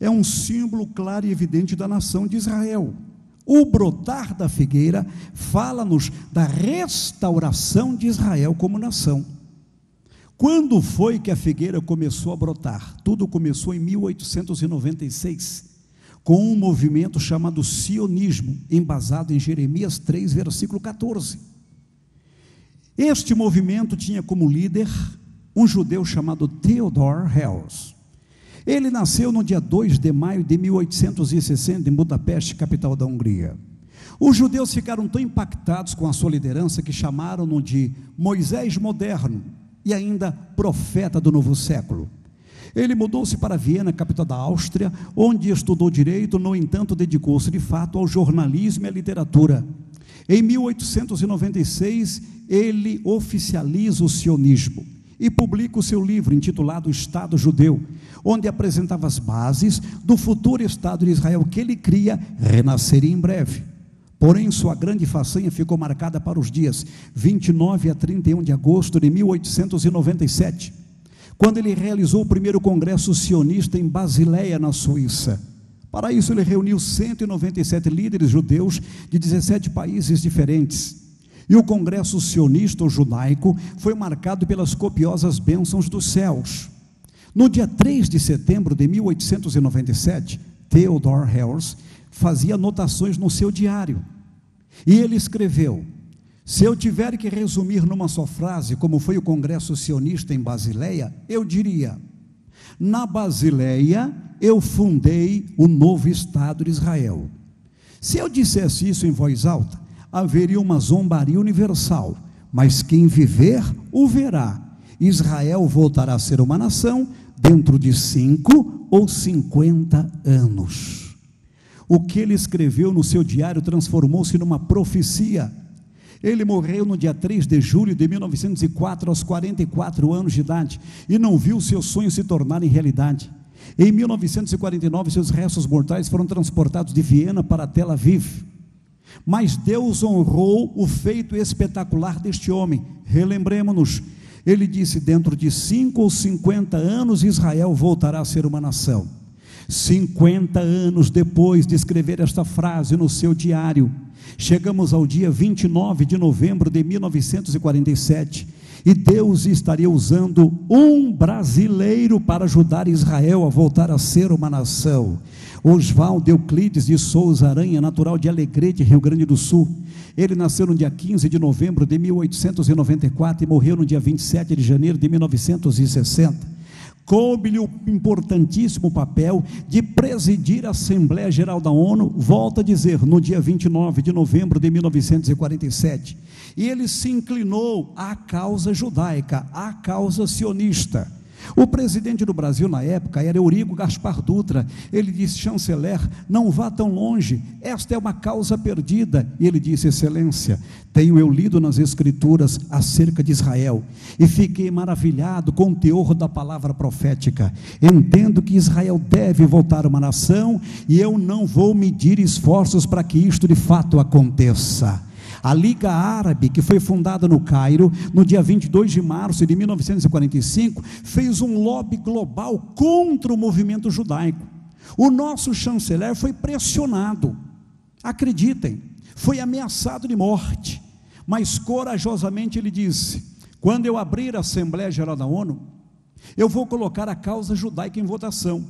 é um símbolo claro e evidente da nação de Israel. O brotar da figueira fala-nos da restauração de Israel como nação. Quando foi que a figueira começou a brotar? Tudo começou em 1896, com um movimento chamado sionismo, embasado em Jeremias 3, versículo 14. Este movimento tinha como líder um judeu chamado Theodor Herzl. Ele nasceu no dia 2 de maio de 1860 em Budapeste, capital da Hungria. Os judeus ficaram tão impactados com a sua liderança que chamaram-no de Moisés moderno e ainda profeta do novo século. Ele mudou-se para Viena, capital da Áustria, onde estudou direito. No entanto, dedicou-se de fato ao jornalismo e à literatura. Em 1896, ele oficializa o sionismo e publica o seu livro intitulado Estado Judeu, onde apresentava as bases do futuro Estado de Israel que ele cria, renasceria em breve. Porém, sua grande façanha ficou marcada para os dias 29 a 31 de agosto de 1897, quando ele realizou o primeiro congresso sionista em Basileia, na Suíça. Para isso, ele reuniu 197 líderes judeus de 17 países diferentes. E o congresso sionista ou judaico foi marcado pelas copiosas bênçãos dos céus. No dia 3 de setembro de 1897, Theodor Herzl fazia anotações no seu diário. E ele escreveu: se eu tiver que resumir numa só frase como foi o congresso sionista em Basileia, eu diria: na Basileia eu fundei o novo Estado de Israel. Se eu dissesse isso em voz alta, haveria uma zombaria universal, mas quem viver o verá. Israel voltará a ser uma nação dentro de 5 ou 50 anos. O que ele escreveu no seu diário transformou-se numa profecia. Ele morreu no dia 3 de julho de 1904, aos 44 anos de idade, e não viu seus sonhos se tornarem realidade. Em 1949, seus restos mortais foram transportados de Viena para Tel Aviv. Mas Deus honrou o feito espetacular deste homem. Relembremos-nos, ele disse: dentro de 5 ou 50 anos Israel voltará a ser uma nação. 50 anos depois de escrever esta frase no seu diário, chegamos ao dia 29 de novembro de 1947, e Deus estaria usando um brasileiro para ajudar Israel a voltar a ser uma nação. Oswaldo Euclides de Souza Aranha, natural de Alegrete, Rio Grande do Sul. Ele nasceu no dia 15 de novembro de 1894 e morreu no dia 27 de janeiro de 1960. Coube-lhe o importantíssimo papel de presidir a Assembleia Geral da ONU, volta a dizer, no dia 29 de novembro de 1947. E ele se inclinou à causa judaica, à causa sionista. O presidente do Brasil na época era Eurico Gaspar Dutra. Ele disse: chanceler, não vá tão longe, esta é uma causa perdida. E ele disse: excelência, tenho eu lido nas escrituras acerca de Israel, e fiquei maravilhado com o teor da palavra profética. Entendo que Israel deve voltar uma nação, e eu não vou medir esforços para que isto de fato aconteça. A Liga Árabe, que foi fundada no Cairo, no dia 22 de março de 1945, fez um lobby global contra o movimento judaico. O nosso chanceler foi pressionado, acreditem, foi ameaçado de morte, mas corajosamente ele disse: quando eu abrir a Assembleia Geral da ONU, eu vou colocar a causa judaica em votação.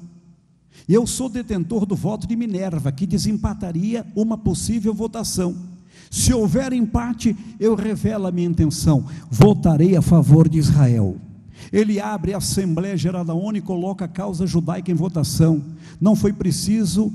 Eu sou detentor do voto de Minerva, que desempataria uma possível votação. Se houver empate, eu revelo a minha intenção: votarei a favor de Israel. Ele abre a Assembleia Geral da ONU e coloca a causa judaica em votação. Não foi preciso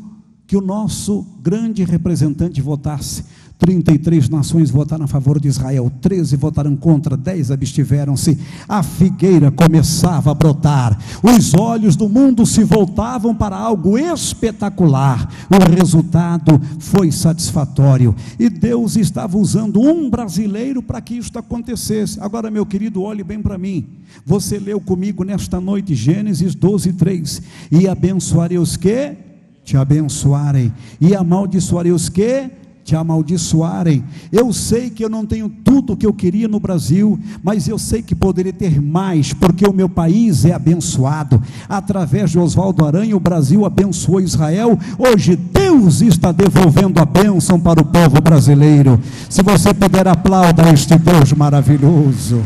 que o nosso grande representante votasse. 33 nações votaram a favor de Israel, 13 votaram contra, 10 abstiveram-se. A figueira começava a brotar, os olhos do mundo se voltavam para algo espetacular. O resultado foi satisfatório, e Deus estava usando um brasileiro para que isto acontecesse. Agora, meu querido, olhe bem para mim. Você leu comigo nesta noite Gênesis 12:3, e abençoarei os que te abençoarem, e amaldiçoarei os que te amaldiçoarem. Eu sei que eu não tenho tudo o que eu queria no Brasil, mas eu sei que poderia ter mais, porque o meu país é abençoado. Através de Oswaldo Aranha, o Brasil abençoou Israel. Hoje Deus está devolvendo a bênção para o povo brasileiro. Se você puder, aplauda este Deus maravilhoso.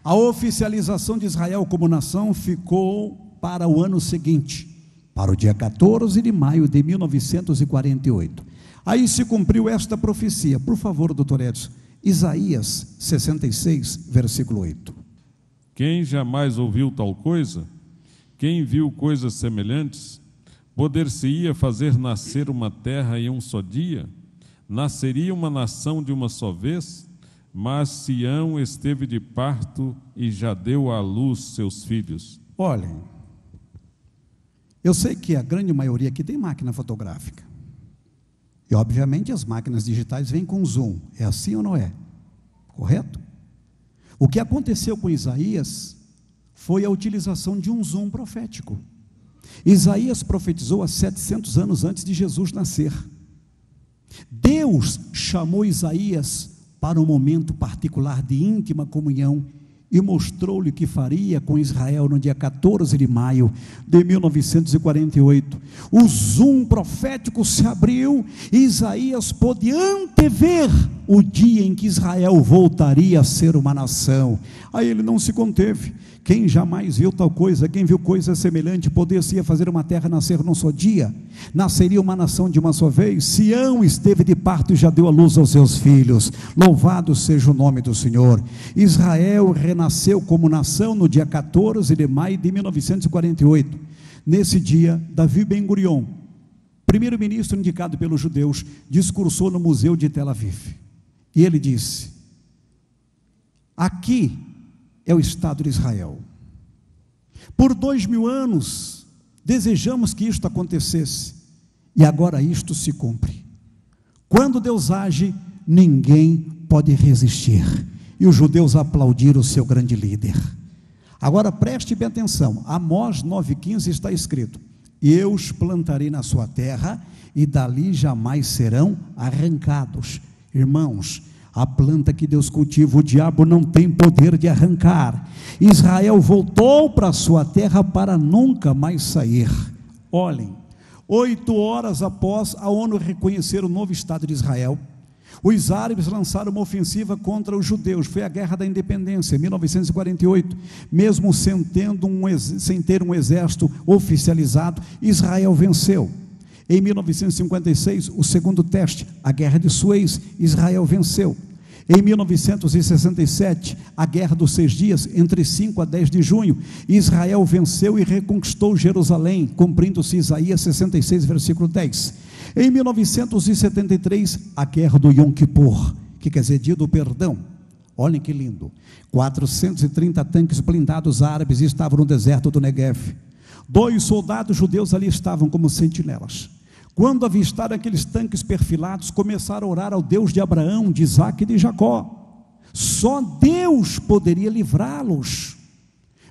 A oficialização de Israel como nação ficou para o ano seguinte, para o dia 14 de maio de 1948. Aí se cumpriu esta profecia. Por favor, doutor Edson, Isaías 66, versículo 8. Quem jamais ouviu tal coisa? Quem viu coisas semelhantes? Poder-se-ia fazer nascer uma terra em um só dia? Nasceria uma nação de uma só vez? Mas Sião esteve de parto e já deu à luz seus filhos. Olhem, eu sei que a grande maioria aqui tem máquina fotográfica. E obviamente as máquinas digitais vêm com zoom. É assim ou não é? Correto? O que aconteceu com Isaías foi a utilização de um zoom profético. Isaías profetizou há 700 anos antes de Jesus nascer. Deus chamou Isaías para um momento particular de íntima comunhão e mostrou-lhe o que faria com Israel no dia 14 de maio de 1948. O zoom profético se abriu e Isaías pôde antever o dia em que Israel voltaria a ser uma nação. Aí ele não se conteve. Quem jamais viu tal coisa? Quem viu coisa semelhante? Poder-se fazer uma terra nascer num só dia? Nasceria uma nação de uma só vez? Sião esteve de parto e já deu à luz aos seus filhos. Louvado seja o nome do Senhor. Israel renasceu como nação no dia 14 de maio de 1948. Nesse dia, Davi Ben-Gurion, primeiro-ministro indicado pelos judeus, discursou no Museu de Tel Aviv. E ele disse: aqui é o Estado de Israel. Por 2000 anos, desejamos que isto acontecesse, e agora isto se cumpre. Quando Deus age, ninguém pode resistir. E os judeus aplaudiram o seu grande líder. Agora preste bem atenção, Amós 9,15 está escrito: eu os plantarei na sua terra, e dali jamais serão arrancados. Irmãos, a planta que Deus cultiva, o diabo não tem poder de arrancar. Israel voltou para a sua terra para nunca mais sair. Olhem, 8 horas após a ONU reconhecer o novo Estado de Israel, os árabes lançaram uma ofensiva contra os judeus. Foi a Guerra da Independência, em 1948. Mesmo sem ter um exército oficializado, Israel venceu. Em 1956, o segundo teste, a Guerra de Suez, Israel venceu. Em 1967, a Guerra dos 6 Dias, entre 5 a 10 de junho, Israel venceu e reconquistou Jerusalém, cumprindo-se Isaías 66, versículo 10. Em 1973, a Guerra do Yom Kippur, que quer dizer dia do perdão. Olhem que lindo, 430 tanques blindados árabes estavam no deserto do Negev. 2 soldados judeus ali estavam como sentinelas. Quando avistaram aqueles tanques perfilados, começaram a orar ao Deus de Abraão, de Isaac e de Jacó. Só Deus poderia livrá-los.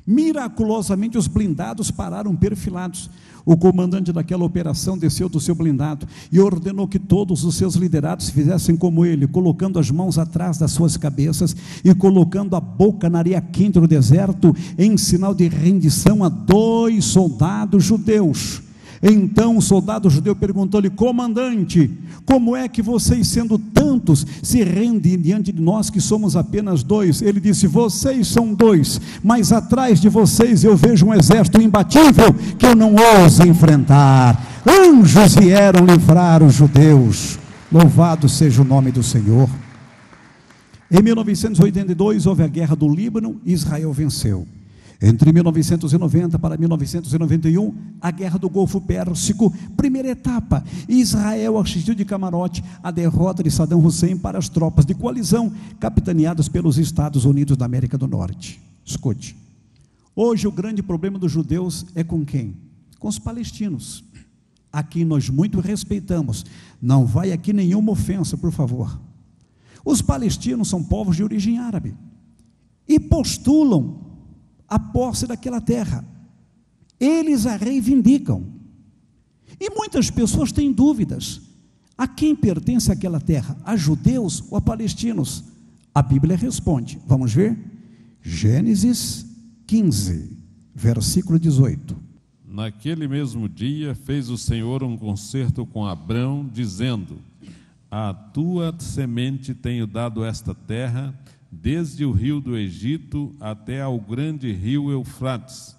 Miraculosamente os blindados pararam perfilados. O comandante daquela operação desceu do seu blindado e ordenou que todos os seus liderados fizessem como ele, colocando as mãos atrás das suas cabeças e colocando a boca na areia quente do deserto, em sinal de rendição a 2 soldados judeus. Então o soldado judeu perguntou-lhe: comandante, como é que vocês, sendo tantos, se rendem diante de nós que somos apenas 2? Ele disse: vocês são 2, mas atrás de vocês eu vejo um exército imbatível que eu não ouso enfrentar. Anjos vieram livrar os judeus. Louvado seja o nome do Senhor. Em 1982 houve a guerra do Líbano e Israel venceu. Entre 1990 para 1991, a Guerra do Golfo Pérsico, primeira etapa, Israel assistiu de camarote a derrota de Saddam Hussein para as tropas de coalizão, capitaneadas pelos Estados Unidos da América do Norte. Escute, hoje o grande problema dos judeus é com quem? Com os palestinos, a quem nós muito respeitamos. Não vai aqui nenhuma ofensa, por favor. Os palestinos são povos de origem árabe e postulam a posse daquela terra. Eles a reivindicam. E muitas pessoas têm dúvidas: a quem pertence aquela terra? A judeus ou a palestinos? A Bíblia responde. Vamos ver? Gênesis 15, versículo 18. Naquele mesmo dia fez o Senhor um concerto com Abrão, dizendo: a tua semente tenho dado esta terra, desde o rio do Egito até ao grande rio Eufrates.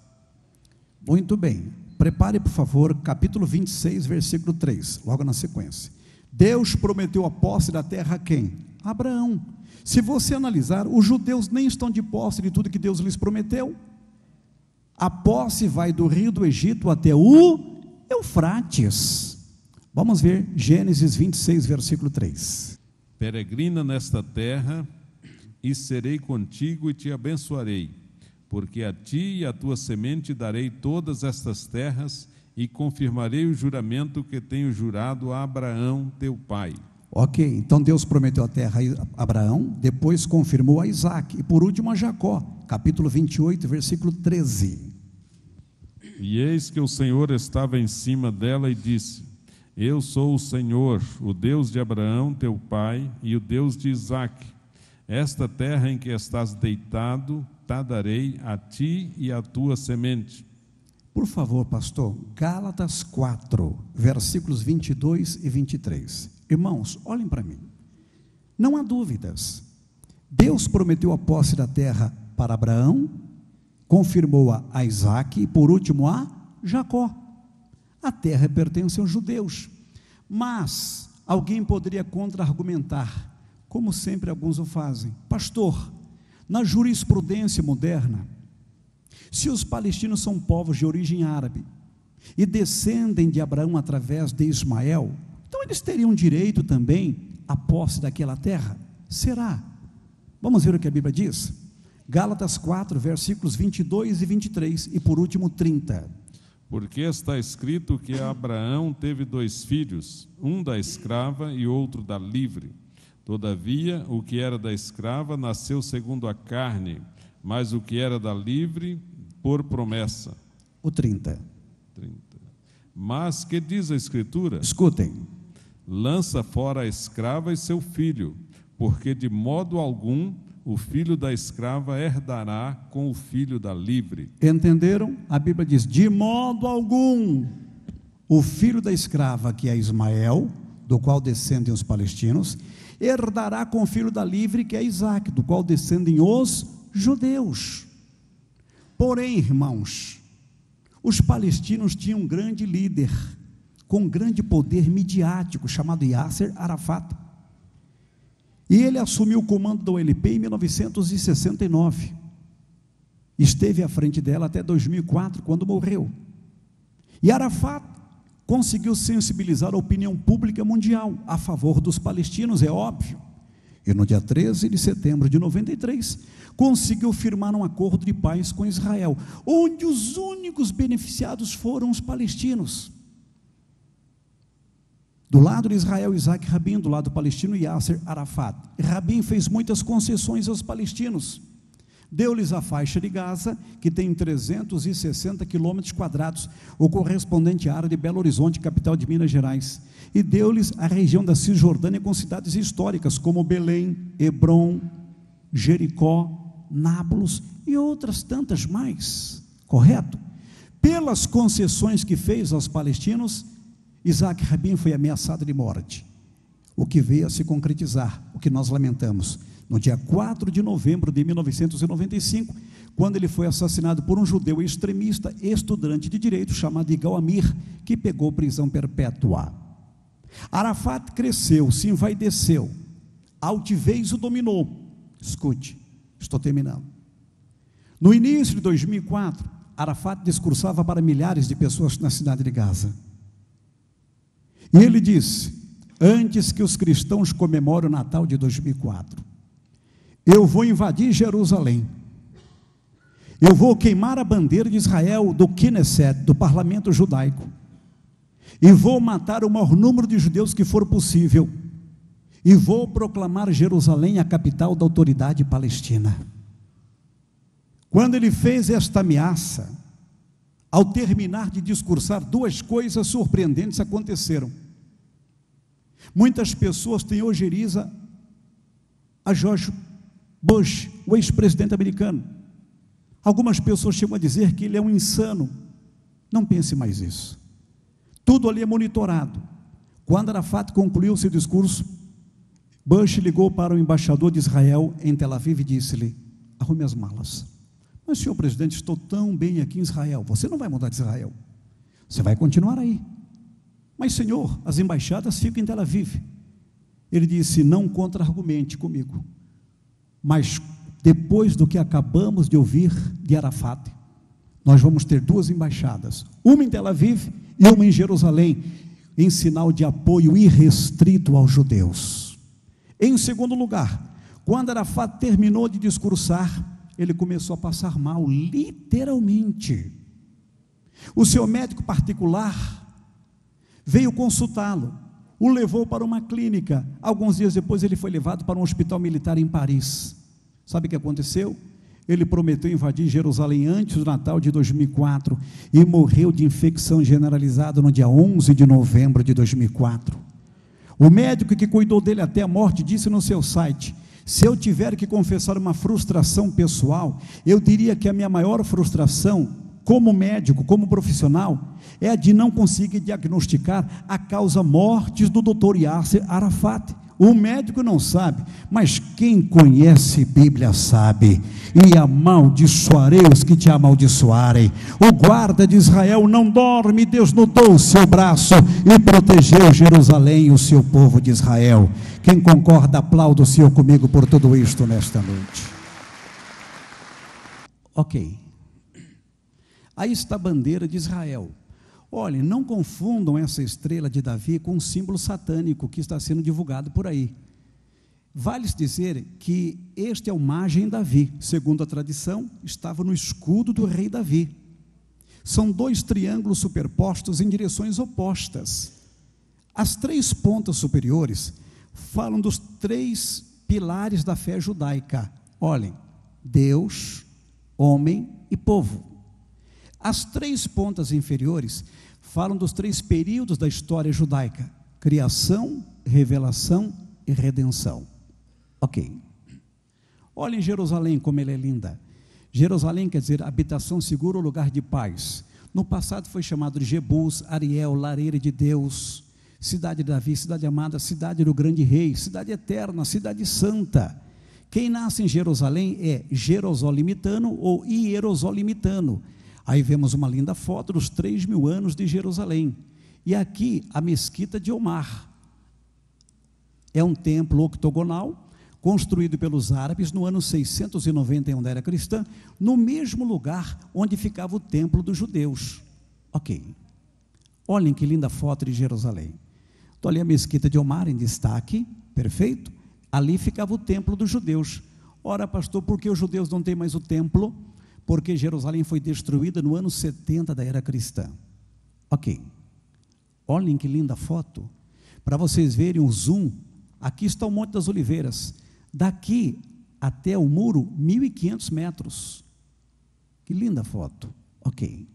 Muito bem. Prepare, por favor, capítulo 26, versículo 3, logo na sequência. Deus prometeu a posse da terra a quem? Abraão. Se você analisar, os judeus nem estão de posse de tudo que Deus lhes prometeu. A posse vai do rio do Egito até o Eufrates. Vamos ver Gênesis 26, versículo 3. Peregrina nesta terra, e serei contigo e te abençoarei, porque a ti e à tua semente darei todas estas terras, e confirmarei o juramento que tenho jurado a Abraão, teu pai. Ok, então Deus prometeu a terra a Abraão, depois confirmou a Isaac, e por último a Jacó, capítulo 28, versículo 13. E eis que o Senhor estava em cima dela e disse: Eu sou o Senhor, o Deus de Abraão, teu pai, e o Deus de Isaque. Esta terra em que estás deitado, te darei a ti e à tua semente. Por favor, pastor, Gálatas 4, versículos 22 e 23. Irmãos, olhem para mim. Não há dúvidas. Deus prometeu a posse da terra para Abraão, confirmou-a a Isaque e por último a Jacó. A terra pertence aos judeus. Mas alguém poderia contra-argumentar, como sempre alguns o fazem. Pastor, na jurisprudência moderna, se os palestinos são povos de origem árabe e descendem de Abraão através de Ismael, então eles teriam direito também à posse daquela terra? Será? Vamos ver o que a Bíblia diz? Gálatas 4, versículos 22 e 23 e por último 30. Porque está escrito que Abraão teve 2 filhos, um da escrava e outro da livre. Todavia, o que era da escrava nasceu segundo a carne, mas o que era da livre, por promessa. O 30. Mas que diz a Escritura? Escutem. Lança fora a escrava e seu filho, porque de modo algum o filho da escrava herdará com o filho da livre. Entenderam? A Bíblia diz: de modo algum o filho da escrava, que é Ismael, do qual descendem os palestinos, herdará com o filho da livre, que é Isaque, do qual descendem os judeus. Porém, irmãos, os palestinos tinham um grande líder, com grande poder midiático, chamado Yasser Arafat. E ele assumiu o comando da OLP em 1969. Esteve à frente dela até 2004, quando morreu. E Arafat conseguiu sensibilizar a opinião pública mundial a favor dos palestinos, é óbvio. E no dia 13 de setembro de 93, conseguiu firmar um acordo de paz com Israel, onde os únicos beneficiados foram os palestinos. Do lado de Israel, Isaac Rabin, do lado palestino, Yasser Arafat. Rabin fez muitas concessões aos palestinos. Deu-lhes a faixa de Gaza, que tem 360 quilômetros quadrados, o correspondente à área de Belo Horizonte, capital de Minas Gerais. E deu-lhes a região da Cisjordânia com cidades históricas, como Belém, Hebrom, Jericó, Nábulos e outras tantas mais. Correto? Pelas concessões que fez aos palestinos, Isaac Rabin foi ameaçado de morte, o que veio a se concretizar, o que nós lamentamos, no dia 4 de novembro de 1995, quando ele foi assassinado por um judeu extremista, estudante de direito, chamado Igal Amir, que pegou prisão perpétua. Arafat cresceu, se envaideceu, a altivez o dominou. Escute, estou terminando. No início de 2004, Arafat discursava para milhares de pessoas na cidade de Gaza. E ele disse: antes que os cristãos comemorem o Natal de 2004, eu vou invadir Jerusalém, eu vou queimar a bandeira de Israel do Knesset, do parlamento judaico, e vou matar o maior número de judeus que for possível, e vou proclamar Jerusalém a capital da autoridade palestina. Quando ele fez esta ameaça, ao terminar de discursar, 2 coisas surpreendentes aconteceram. Muitas pessoas têm ojeriza a George Bush, o ex-presidente americano. Algumas pessoas chegam a dizer que ele é um insano. Não pense mais isso. Tudo ali é monitorado. Quando Arafat concluiu seu discurso, Bush ligou para o embaixador de Israel em Tel Aviv e disse-lhe: arrume as malas. Mas, senhor presidente, estou tão bem aqui em Israel. Você não vai mudar de Israel. Você vai continuar aí. Mas, senhor, as embaixadas ficam em Tel Aviv. Ele disse: não contra-argumente comigo. Mas, depois do que acabamos de ouvir de Arafat, nós vamos ter 2 embaixadas. Uma em Tel Aviv e uma em Jerusalém, em sinal de apoio irrestrito aos judeus. Em segundo lugar, quando Arafat terminou de discursar, ele começou a passar mal, literalmente. O seu médico particular veio consultá-lo, o levou para uma clínica. Alguns dias depois ele foi levado para um hospital militar em Paris. Sabe o que aconteceu? Ele prometeu invadir Jerusalém antes do Natal de 2004 e morreu de infecção generalizada no dia 11 de novembro de 2004. O médico que cuidou dele até a morte disse no seu site: se eu tiver que confessar uma frustração pessoal, eu diria que a minha maior frustração, como médico, como profissional, é a de não conseguir diagnosticar a causa mortis do Dr. Yasser Arafat. O médico não sabe, mas quem conhece Bíblia sabe. E amaldiçoarei os que te amaldiçoarem. O guarda de Israel não dorme, Deus nudou o seu braço e protegeu Jerusalém e o seu povo de Israel. Quem concorda, aplauda o Senhor comigo por tudo isto nesta noite. Ok. Aí está a bandeira de Israel. Olhem, não confundam essa estrela de Davi com um símbolo satânico que está sendo divulgado por aí. Vale-se dizer que este é o Magem Davi, segundo a tradição, estava no escudo do rei Davi. São 2 triângulos superpostos em direções opostas. As 3 pontas superiores falam dos 3 pilares da fé judaica. Olhem, Deus, homem e povo. As 3 pontas inferiores falam dos 3 períodos da história judaica: criação, revelação e redenção. Ok. Olhem Jerusalém como ela é linda. Jerusalém quer dizer habitação segura ou lugar de paz. No passado foi chamado de Jebus, Ariel, lareira de Deus, cidade de Davi, cidade amada, cidade do grande rei, cidade eterna, cidade santa. Quem nasce em Jerusalém é jerosolimitano ou hierosolimitano. Aí vemos uma linda foto dos 3.000 anos de Jerusalém. E aqui a mesquita de Omar. É um templo octogonal, construído pelos árabes no ano 691 da era cristã, no mesmo lugar onde ficava o templo dos judeus. Ok. Olhem que linda foto de Jerusalém. Estou ali a mesquita de Omar em destaque, perfeito? Ali ficava o templo dos judeus. Ora, pastor, por que os judeus não têm mais o templo? Porque Jerusalém foi destruída no ano 70 da era cristã. Ok. Olhem que linda foto. Para vocês verem o zoom, aqui está o Monte das Oliveiras. Daqui até o muro, 1.500 metros. Que linda foto. Ok.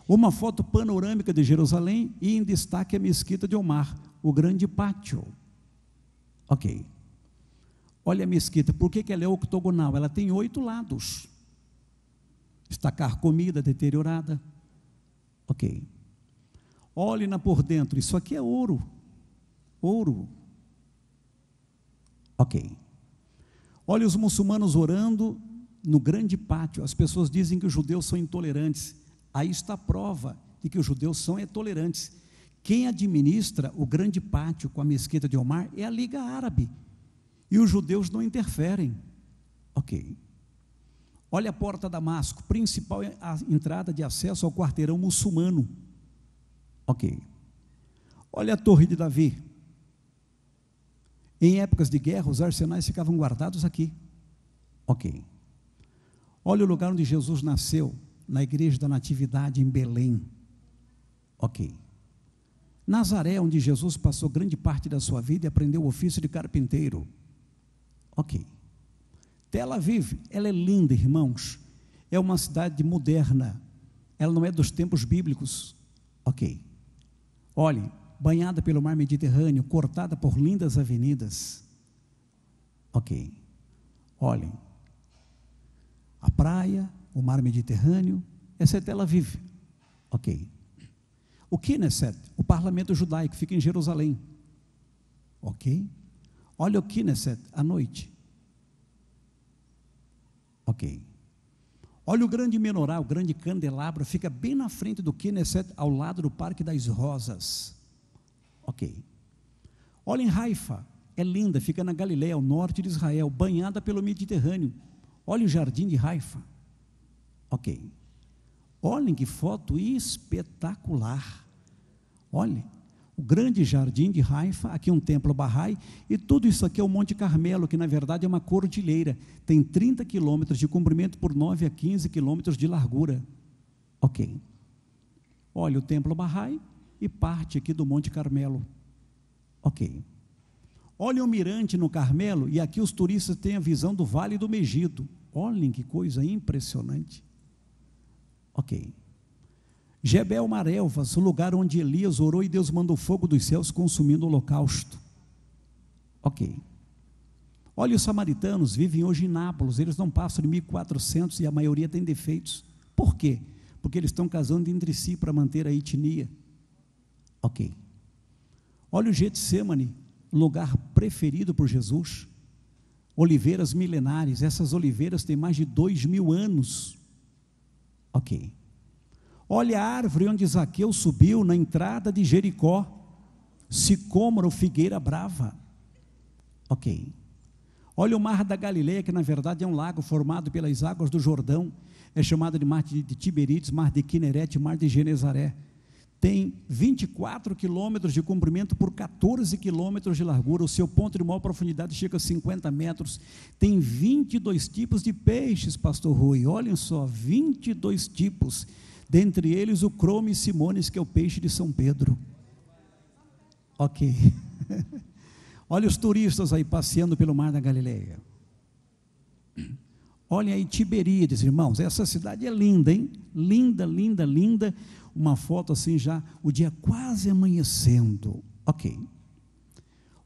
Uma foto panorâmica de Jerusalém e em destaque a mesquita de Omar, o grande pátio. Ok. Olha a mesquita, por que ela é octogonal? Ela tem 8 lados. Está carcomida, deteriorada. Ok. Olhe-na por dentro, isso aqui é ouro. Ouro. Ok. Olha os muçulmanos orando no grande pátio. As pessoas dizem que os judeus são intolerantes. Aí está a prova de que os judeus são tolerantes. Quem administra o grande pátio com a mesquita de Omar é a Liga Árabe. E os judeus não interferem. Ok. Olha a porta Damasco, principal a entrada de acesso ao quarteirão muçulmano. Ok. Olha a Torre de Davi. Em épocas de guerra, os arsenais ficavam guardados aqui. Ok. Olha o lugar onde Jesus nasceu, na igreja da Natividade em Belém. Ok. Nazaré, onde Jesus passou grande parte da sua vida e aprendeu o ofício de carpinteiro. Ok. Tel Aviv, ela é linda, irmãos. É uma cidade moderna. Ela não é dos tempos bíblicos. Ok. Olhem, banhada pelo mar Mediterrâneo, cortada por lindas avenidas. Ok. Olhem, a praia, o mar Mediterrâneo, essa é Tel Aviv. Ok. O Knesset, o parlamento judaico, fica em Jerusalém. Ok. Olha o Knesset à noite. Ok. Olha o grande menorá, o grande candelabro, fica bem na frente do Knesset, ao lado do Parque das Rosas. Ok. Olha em Haifa, é linda, fica na Galileia, ao norte de Israel, banhada pelo Mediterrâneo. Olha o jardim de Haifa. Ok. Olhem que foto espetacular. Olhem, o grande jardim de Haifa, aqui um templo Bahá'í, e tudo isso aqui é o Monte Carmelo, que na verdade é uma cordilheira, tem 30 quilômetros de comprimento por 9 a 15 quilômetros de largura. Ok. Olha o templo Bahá'í e parte aqui do Monte Carmelo. Ok. Olha o mirante no Carmelo, e aqui os turistas têm a visão do Vale do Megido. Olhem que coisa impressionante. Ok. Jebel Marelvas, o lugar onde Elias orou e Deus mandou fogo dos céus consumindo o holocausto. Ok. Olha, os samaritanos vivem hoje em Nápoles, eles não passam de 1.400 e a maioria tem defeitos. Por quê? Porque eles estão casando entre si para manter a etnia. Ok. Olha o Getsemane, lugar preferido por Jesus. Oliveiras milenares, essas oliveiras têm mais de 2.000 anos. Ok. Olha a árvore onde Zaqueu subiu na entrada de Jericó, sicômoro, figueira brava. Ok. Olha o mar da Galileia, que na verdade é um lago formado pelas águas do Jordão, é chamado de mar de Tiberíades, mar de Quinerete, mar de Genezaré. Tem 24 quilômetros de comprimento por 14 quilômetros de largura, o seu ponto de maior profundidade chega a 50 metros, tem 22 tipos de peixes, pastor Rui, olhem só, 22 tipos, dentre eles o Crome simonis, que é o peixe de São Pedro. Ok. Olha os turistas aí passeando pelo mar da Galileia. Olhem aí Tiberíades, irmãos, essa cidade é linda, hein? Linda, linda, linda. Uma foto assim já, o dia quase amanhecendo. Ok.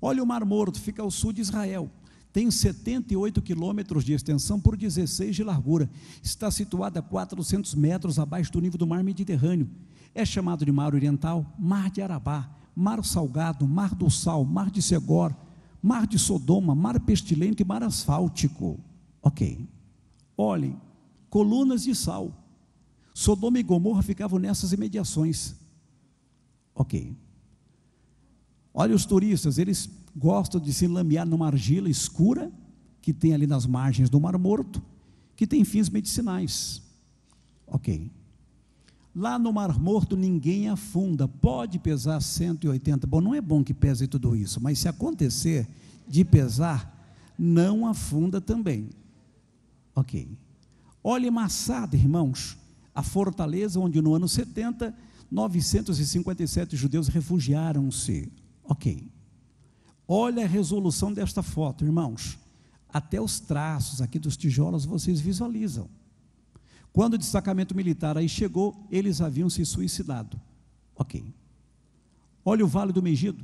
Olha o Mar Morto, fica ao sul de Israel. Tem 78 quilômetros de extensão por 16 de largura. Está situada a 400 metros abaixo do nível do mar Mediterrâneo. É chamado de Mar Oriental, Mar de Arabá, Mar Salgado, Mar do Sal, Mar de Segor, Mar de Sodoma, Mar Pestilente e Mar Asfáltico. Ok. Olhem, colunas de sal. Sodoma e Gomorra ficavam nessas imediações. Ok. Olha os turistas, eles gostam de se lamear numa argila escura, que tem ali nas margens do Mar Morto, que tem fins medicinais. Ok. Lá no Mar Morto ninguém afunda, pode pesar 180, bom, não é bom que pese tudo isso, mas se acontecer de pesar, não afunda também. Ok. Olha Massada, irmãos, a fortaleza onde no ano 70, 957 judeus refugiaram-se. Ok. Olha a resolução desta foto, irmãos, até os traços aqui dos tijolos vocês visualizam. Quando o destacamento militar aí chegou, eles haviam se suicidado. Ok. Olha o Vale do Megido,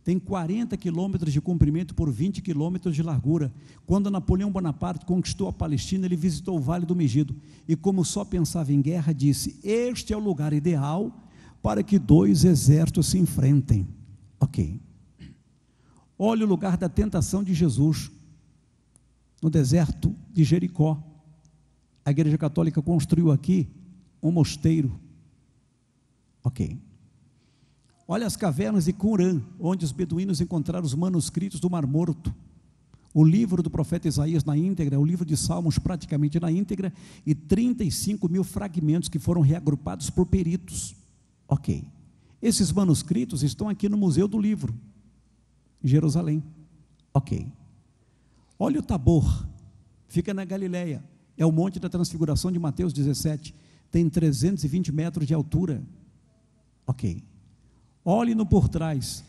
tem 40 quilômetros de comprimento por 20 quilômetros de largura. Quando Napoleão Bonaparte conquistou a Palestina, ele visitou o Vale do Megido, e como só pensava em guerra, disse, este é o lugar ideal para que dois exércitos se enfrentem. Ok. Olha o lugar da tentação de Jesus, no deserto de Jericó. A Igreja Católica construiu aqui um mosteiro. Ok. Olha as cavernas de Qumran, onde os beduínos encontraram os manuscritos do Mar Morto. O livro do profeta Isaías na íntegra, o livro de Salmos praticamente na íntegra, e 35.000 fragmentos que foram reagrupados por peritos. Ok. Esses manuscritos estão aqui no Museu do Livro, em Jerusalém. Ok. Olha o Tabor, fica na Galileia, é o Monte da Transfiguração de Mateus 17, tem 320 metros de altura. Ok. Olhe no por trás,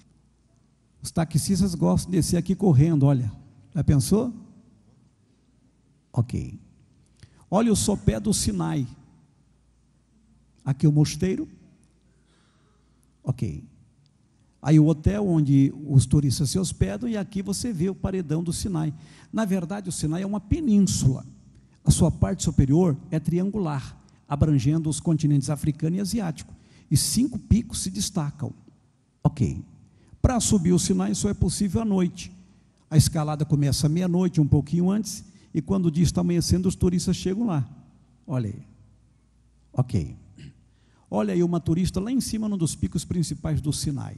os taxistas gostam de descer aqui correndo, olha, já pensou? Ok. Olha o sopé do Sinai, aqui o mosteiro. Ok. Aí o hotel onde os turistas se hospedam, e aqui você vê o paredão do Sinai. Na verdade o Sinai é uma península, a sua parte superior é triangular, abrangendo os continentes africano e asiático, e 5 picos se destacam. Ok. Para subir o Sinai só é possível à noite. A escalada começa à meia-noite, um pouquinho antes, e quando o dia está amanhecendo, os turistas chegam lá. Olha aí. Ok. Olha aí uma turista lá em cima, num dos picos principais do Sinai.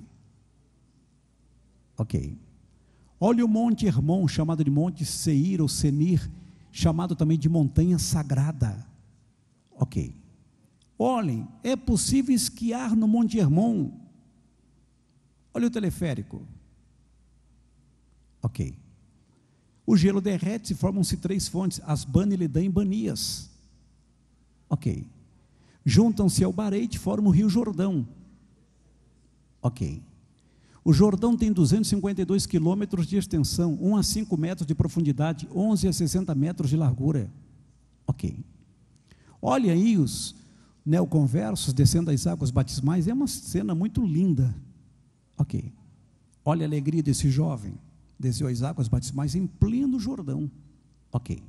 Ok. Olha o Monte Hermon, chamado de Monte Seir ou Senir, chamado também de Montanha Sagrada. Ok. Olhem, é possível esquiar no Monte Hermon. Olha o teleférico. Ok. O gelo derrete e formam-se 3 fontes, Asbane, Ledã e Banias. Ok. Juntam-se ao Bareite, formam o Rio Jordão. Ok. O Jordão tem 252 quilômetros de extensão, 1 a 5 metros de profundidade, 11 a 60 metros de largura. Ok. Olha aí os neoconversos descendo as águas batismais, é uma cena muito linda. Ok. Olha a alegria desse jovem, desceu as águas batismais em pleno Jordão. Ok.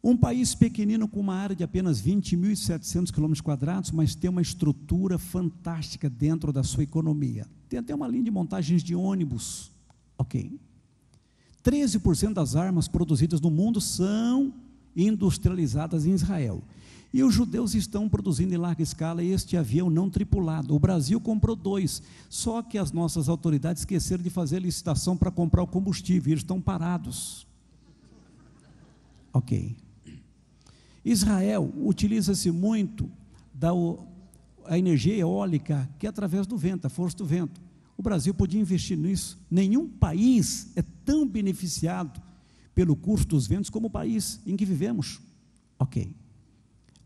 Um país pequenino com uma área de apenas 20.700 km², mas tem uma estrutura fantástica dentro da sua economia. Tem até uma linha de montagens de ônibus. Ok. 13% das armas produzidas no mundo são industrializadas em Israel. E os judeus estão produzindo em larga escala este avião não tripulado. O Brasil comprou 2, só que as nossas autoridades esqueceram de fazer licitação para comprar o combustível, eles estão parados. Ok. Israel utiliza-se muito a energia eólica, que é através do vento, a força do vento. O Brasil podia investir nisso. Nenhum país é tão beneficiado pelo custo dos ventos como o país em que vivemos. Ok.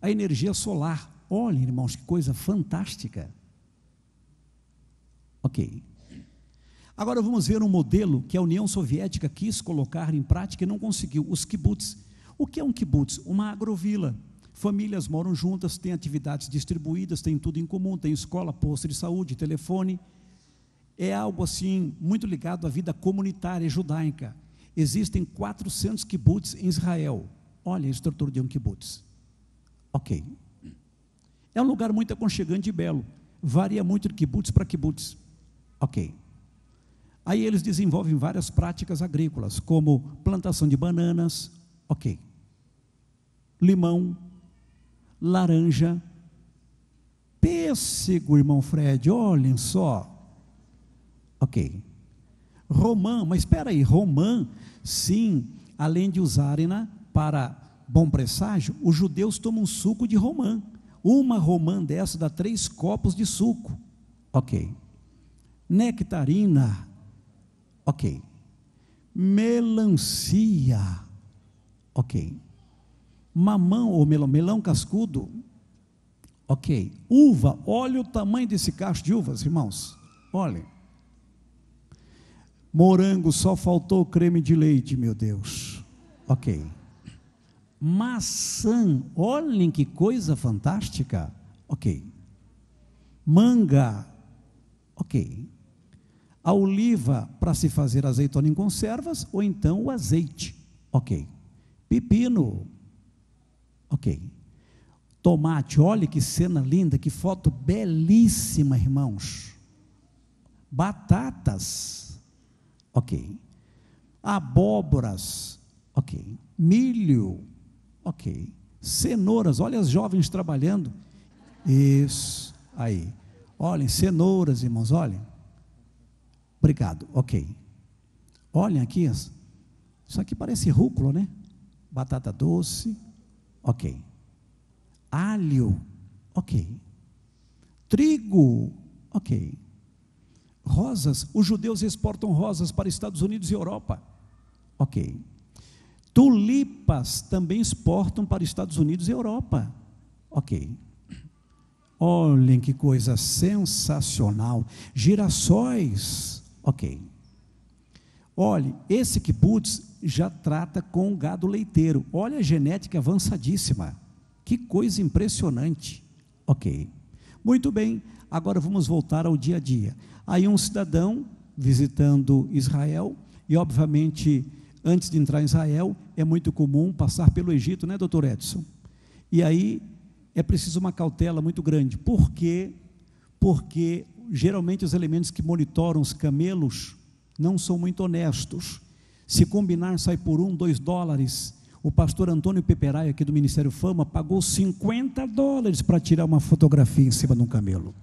A energia solar, olhem, irmãos, que coisa fantástica. Ok. Agora vamos ver um modelo que a União Soviética quis colocar em prática e não conseguiu, os kibbutz. O que é um kibbutz? Uma agrovila. Famílias moram juntas, têm atividades distribuídas, têm tudo em comum, tem escola, posto de saúde, telefone. É algo assim, muito ligado à vida comunitária judaica. Existem 400 kibbutz em Israel. Olha a estrutura de um kibbutz. Ok. É um lugar muito aconchegante e belo. Varia muito de kibbutz para kibbutz. Ok. Aí eles desenvolvem várias práticas agrícolas, como plantação de bananas, ok. Limão, laranja, pêssego, irmão Fred, olhem só. Ok. Romã, mas espera aí, romã, sim, além de usarem-na para bom presságio, os judeus tomam suco de romã. Uma romã dessa dá 3 copos de suco. Ok. Nectarina. Ok. Melancia. Ok. Mamão ou melão cascudo. Ok. Uva. Olha o tamanho desse cacho de uvas, irmãos. Olhem. Morango, só faltou creme de leite, meu Deus. Ok. Maçã, olhem que coisa fantástica. Ok. Manga. Ok. A oliva para se fazer azeitona em conservas, ou então o azeite. Ok. Pepino. Ok. Tomate, olha que cena linda, que foto belíssima, irmãos. Batatas. Ok. Abóboras. Ok. Milho. Ok. Cenouras, olha as jovens trabalhando. Isso, aí. Olhem, cenouras, irmãos, olhem. Obrigado, ok. Olhem aqui, isso aqui parece rúcula, né? Batata doce, ok. Alho, ok. Trigo, ok. Rosas, os judeus exportam rosas para Estados Unidos e Europa, ok. Tulipas também exportam para Estados Unidos e Europa, ok. Olhem que coisa sensacional. Girassóis, ok. Olhe, esse kibbutz já trata com gado leiteiro. Olha a genética avançadíssima. Que coisa impressionante. Ok. Muito bem, agora vamos voltar ao dia a dia. Aí um cidadão visitando Israel, e obviamente, antes de entrar em Israel, é muito comum passar pelo Egito, né, doutor Edson? E aí é preciso uma cautela muito grande. Por quê? Porque geralmente os elementos que monitoram os camelos não são muito honestos. Se combinar, sai por $1, $2. O pastor Antônio Peperai, aqui do Ministério Fama, pagou $50 para tirar uma fotografia em cima de um camelo.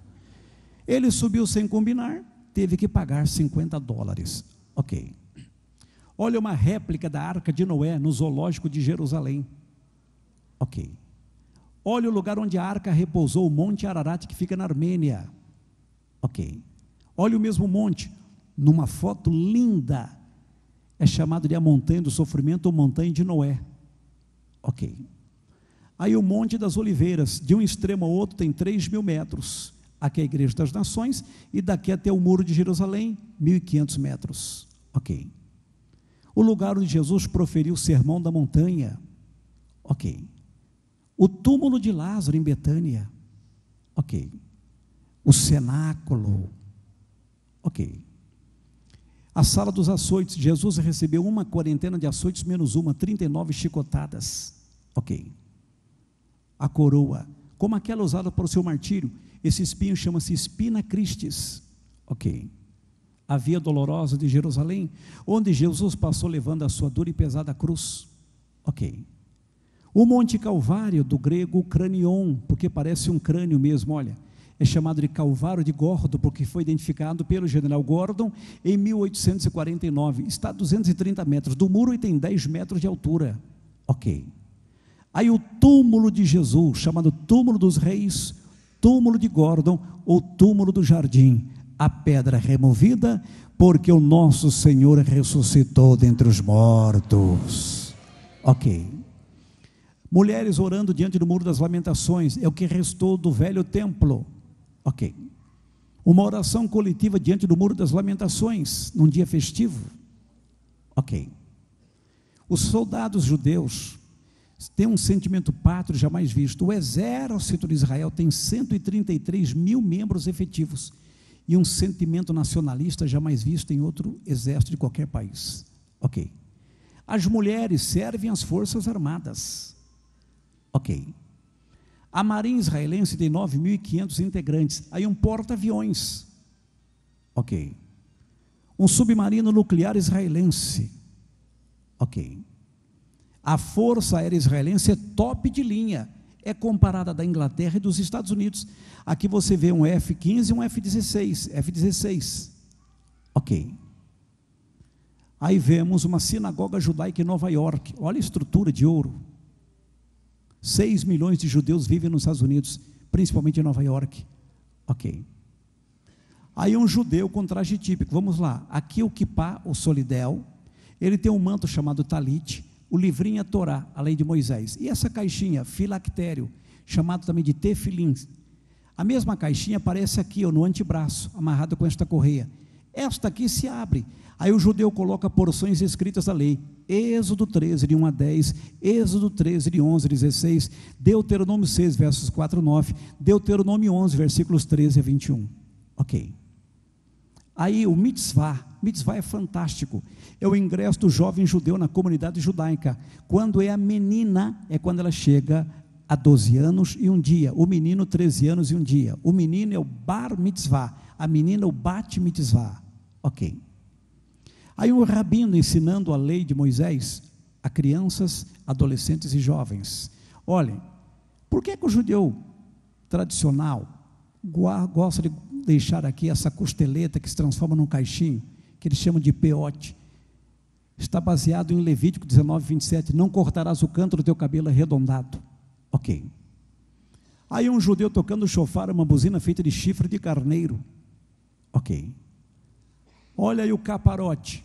Ele subiu sem combinar, teve que pagar $50. Ok. Olha uma réplica da Arca de Noé no zoológico de Jerusalém. Ok. Olha o lugar onde a arca repousou, o Monte Ararat, que fica na Armênia. Ok. Olha o mesmo monte, numa foto linda, é chamado de a Montanha do Sofrimento ou Montanha de Noé. Ok. Aí o Monte das Oliveiras, de um extremo ao outro tem 3.000 metros. Aqui é a Igreja das Nações, e daqui até o Muro de Jerusalém, 1.500 metros. Ok. O lugar onde Jesus proferiu o sermão da montanha. Ok. O túmulo de Lázaro em Betânia. Ok. O cenáculo. Ok. A sala dos açoites, Jesus recebeu uma quarentena de açoites menos uma, 39 chicotadas. Ok. A coroa, como aquela usada para o seu martírio, esse espinho chama-se Spina Christis. Ok. A via dolorosa de Jerusalém, onde Jesus passou levando a sua dura e pesada cruz. Ok. O Monte Calvário, do grego cranion, porque parece um crânio mesmo, olha, é chamado de Calvário de Gordon, porque foi identificado pelo general Gordon em 1849, está a 230 metros do muro e tem 10 metros de altura. Ok. Aí o túmulo de Jesus, chamado túmulo dos reis, túmulo de Gordon, ou túmulo do jardim, a pedra removida, porque o nosso Senhor ressuscitou dentre os mortos. Ok. Mulheres orando diante do Muro das Lamentações, é o que restou do velho templo. Ok. Uma oração coletiva diante do Muro das Lamentações, num dia festivo. Ok. Os soldados judeus têm um sentimento pátrio jamais visto. O exército de Israel tem 133.000 membros efetivos, e um sentimento nacionalista jamais visto em outro exército de qualquer país. Ok. As mulheres servem as forças armadas. Ok. A Marinha Israelense tem 9.500 integrantes. Aí um porta-aviões. Ok. Um submarino nuclear israelense. Ok. A Força Aérea Israelense é top de linha. É comparada da Inglaterra e dos Estados Unidos. Aqui você vê um F-15 e um F-16. Ok. Aí vemos uma sinagoga judaica em Nova York. Olha a estrutura de ouro. 6 milhões de judeus vivem nos Estados Unidos, principalmente em Nova York. Ok. Aí um judeu com traje típico, vamos lá. Aqui o kippá, o solidel, ele tem um manto chamado talit, o livrinho é Torá, a lei de Moisés. E essa caixinha, filactério, chamado também de tefilim. A mesma caixinha aparece aqui, ó, no antebraço, amarrado com esta correia. Esta aqui se abre. Aí o judeu coloca porções escritas da lei. Êxodo 13, de 1 a 10, Êxodo 13, de 11 a 16, Deuteronômio 6, versos 4 a 9, Deuteronômio 11, versículos 13 a 21. Ok. Aí o mitzvah é fantástico. É o ingresso do jovem judeu na comunidade judaica. Quando é a menina, é quando ela chega a 12 anos e um dia. O menino, 13 anos e um dia. O menino é o bar mitzvah, a menina o bat mitzvah. Ok. Aí um rabino ensinando a lei de Moisés a crianças, adolescentes e jovens. Olhem, por que o judeu tradicional gosta de deixar aqui essa costeleta que se transforma num caixinho, que eles chamam de peote? Está baseado em Levítico 19, 27, não cortarás o canto do teu cabelo arredondado. Ok. Aí um judeu tocando chofar, uma buzina feita de chifre de carneiro. Ok. Olha aí o caparote.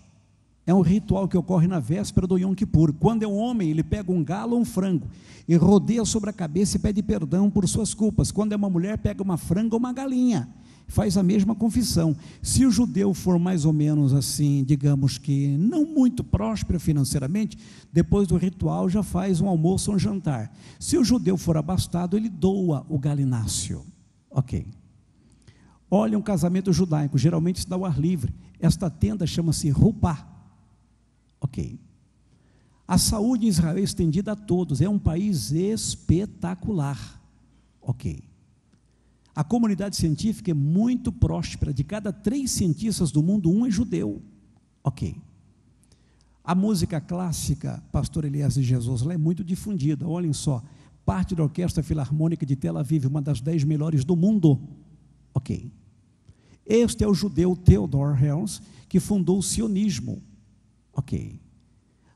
É um ritual que ocorre na véspera do Yom Kippur. Quando é um homem, ele pega um galo ou um frango e rodeia sobre a cabeça e pede perdão por suas culpas. Quando é uma mulher, pega uma franga ou uma galinha, faz a mesma confissão. Se o judeu for mais ou menos assim, digamos que não muito próspero financeiramente, depois do ritual já faz um almoço ou um jantar. Se o judeu for abastado, ele doa o galináceo. Ok. Olha um casamento judaico, geralmente se dá ao ar livre. Esta tenda chama-se rupá. Ok. A saúde em Israel é estendida a todos, é um país espetacular. Ok. A comunidade científica é muito próspera, de cada 3 cientistas do mundo, um é judeu. Ok. A música clássica, pastor Elias de Jesus, ela é muito difundida. Olhem só, parte da Orquestra Filarmônica de Tel Aviv, uma das 10 melhores do mundo. Ok. Este é o judeu Theodor Herzl, que fundou o sionismo. Ok.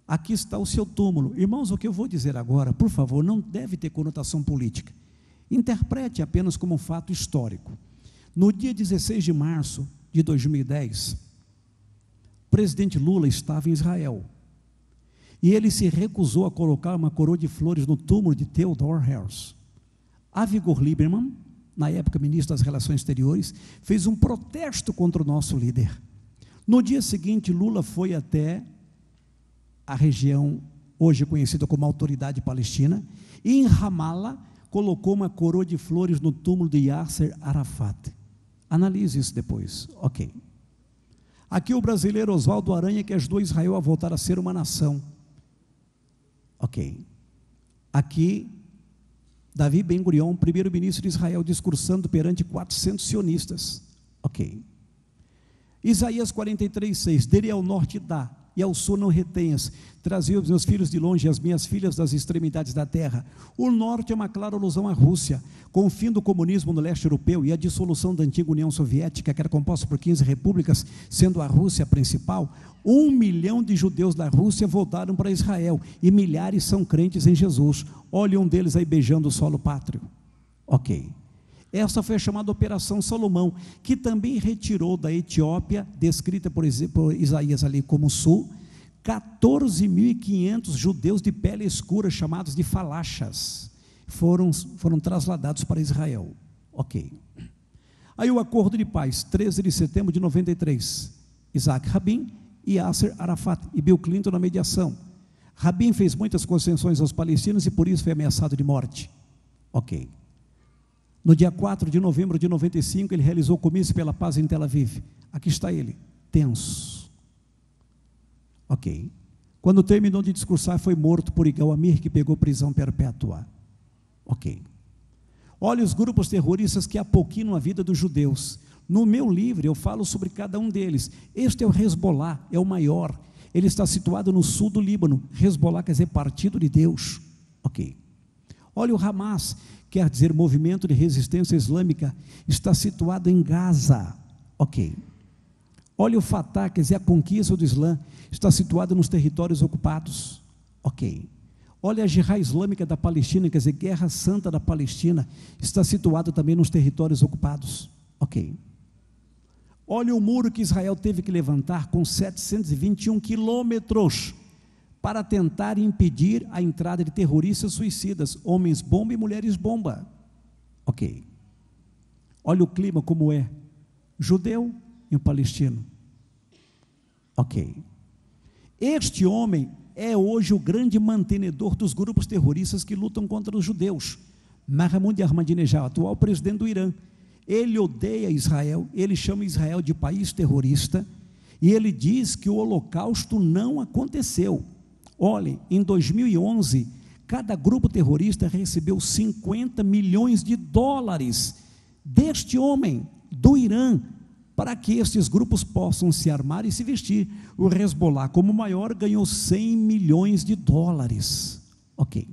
Aqui está o seu túmulo. Irmãos, o que eu vou dizer agora, por favor, não deve ter conotação política. Interprete apenas como um fato histórico. No dia 16 de março de 2010, o presidente Lula estava em Israel. E ele se recusou a colocar uma coroa de flores no túmulo de Theodor Herzl. Avigdor Lieberman, na época ministro das Relações Exteriores, fez um protesto contra o nosso líder. No dia seguinte, Lula foi até a região hoje conhecida como Autoridade Palestina, e em Ramallah colocou uma coroa de flores no túmulo de Yasser Arafat. Analise isso depois. Ok. Aqui o brasileiro Oswaldo Aranha, que ajudou Israel a voltar a ser uma nação. Ok. Aqui, Davi Ben-Gurion, primeiro-ministro de Israel, discursando perante 400 sionistas. Ok. Isaías 43:6, dele ao norte dá, e ao sul não retenhas, trazei os meus filhos de longe, as minhas filhas das extremidades da terra. O norte é uma clara alusão à Rússia, com o fim do comunismo no leste europeu e a dissolução da antiga União Soviética, que era composta por 15 repúblicas, sendo a Rússia a principal. 1 milhão de judeus da Rússia voltaram para Israel, e milhares são crentes em Jesus. Olha um deles aí beijando o solo pátrio. Ok. Essa foi a chamada Operação Salomão, que também retirou da Etiópia, descrita por Isaías ali como sul, 14.500 judeus de pele escura, chamados de falachas, foram trasladados para Israel. Ok. Aí o acordo de paz, 13 de setembro de 93, Isaac Rabin e Yasser Arafat e Bill Clinton na mediação. Rabin fez muitas concessões aos palestinos e por isso foi ameaçado de morte. Ok. No dia 4 de novembro de 95, ele realizou o comício pela paz em Tel Aviv. Aqui está ele, tenso. Ok. Quando terminou de discursar, foi morto por Igal Amir, que pegou prisão perpétua. Ok. Olha os grupos terroristas que apoquinam a vida dos judeus. No meu livro, eu falo sobre cada um deles. Este é o Hezbollah, é o maior. Ele está situado no sul do Líbano. Hezbollah quer dizer partido de Deus. Ok. Olha o Hamas, quer dizer movimento de resistência islâmica, está situado em Gaza. Ok. Olha o Fatah, quer dizer a conquista do Islã, está situado nos territórios ocupados. Ok. Olha a Jihad Islâmica da Palestina, quer dizer Guerra Santa da Palestina, está situado também nos territórios ocupados. Ok. Olha o muro que Israel teve que levantar com 721 quilômetros para tentar impedir a entrada de terroristas suicidas, homens-bomba e mulheres-bomba. Ok. Olha o clima como é, judeu e um palestino. Ok. Este homem é hoje o grande mantenedor dos grupos terroristas que lutam contra os judeus. Mahmoud Ahmadinejad, atual presidente do Irã. Ele odeia Israel, ele chama Israel de país terrorista, e ele diz que o Holocausto não aconteceu. Olhem, em 2011, cada grupo terrorista recebeu 50 milhões de dólares deste homem, do Irã, para que estes grupos possam se armar e se vestir. O Hezbollah, como maior, ganhou 100 milhões de dólares. Ok.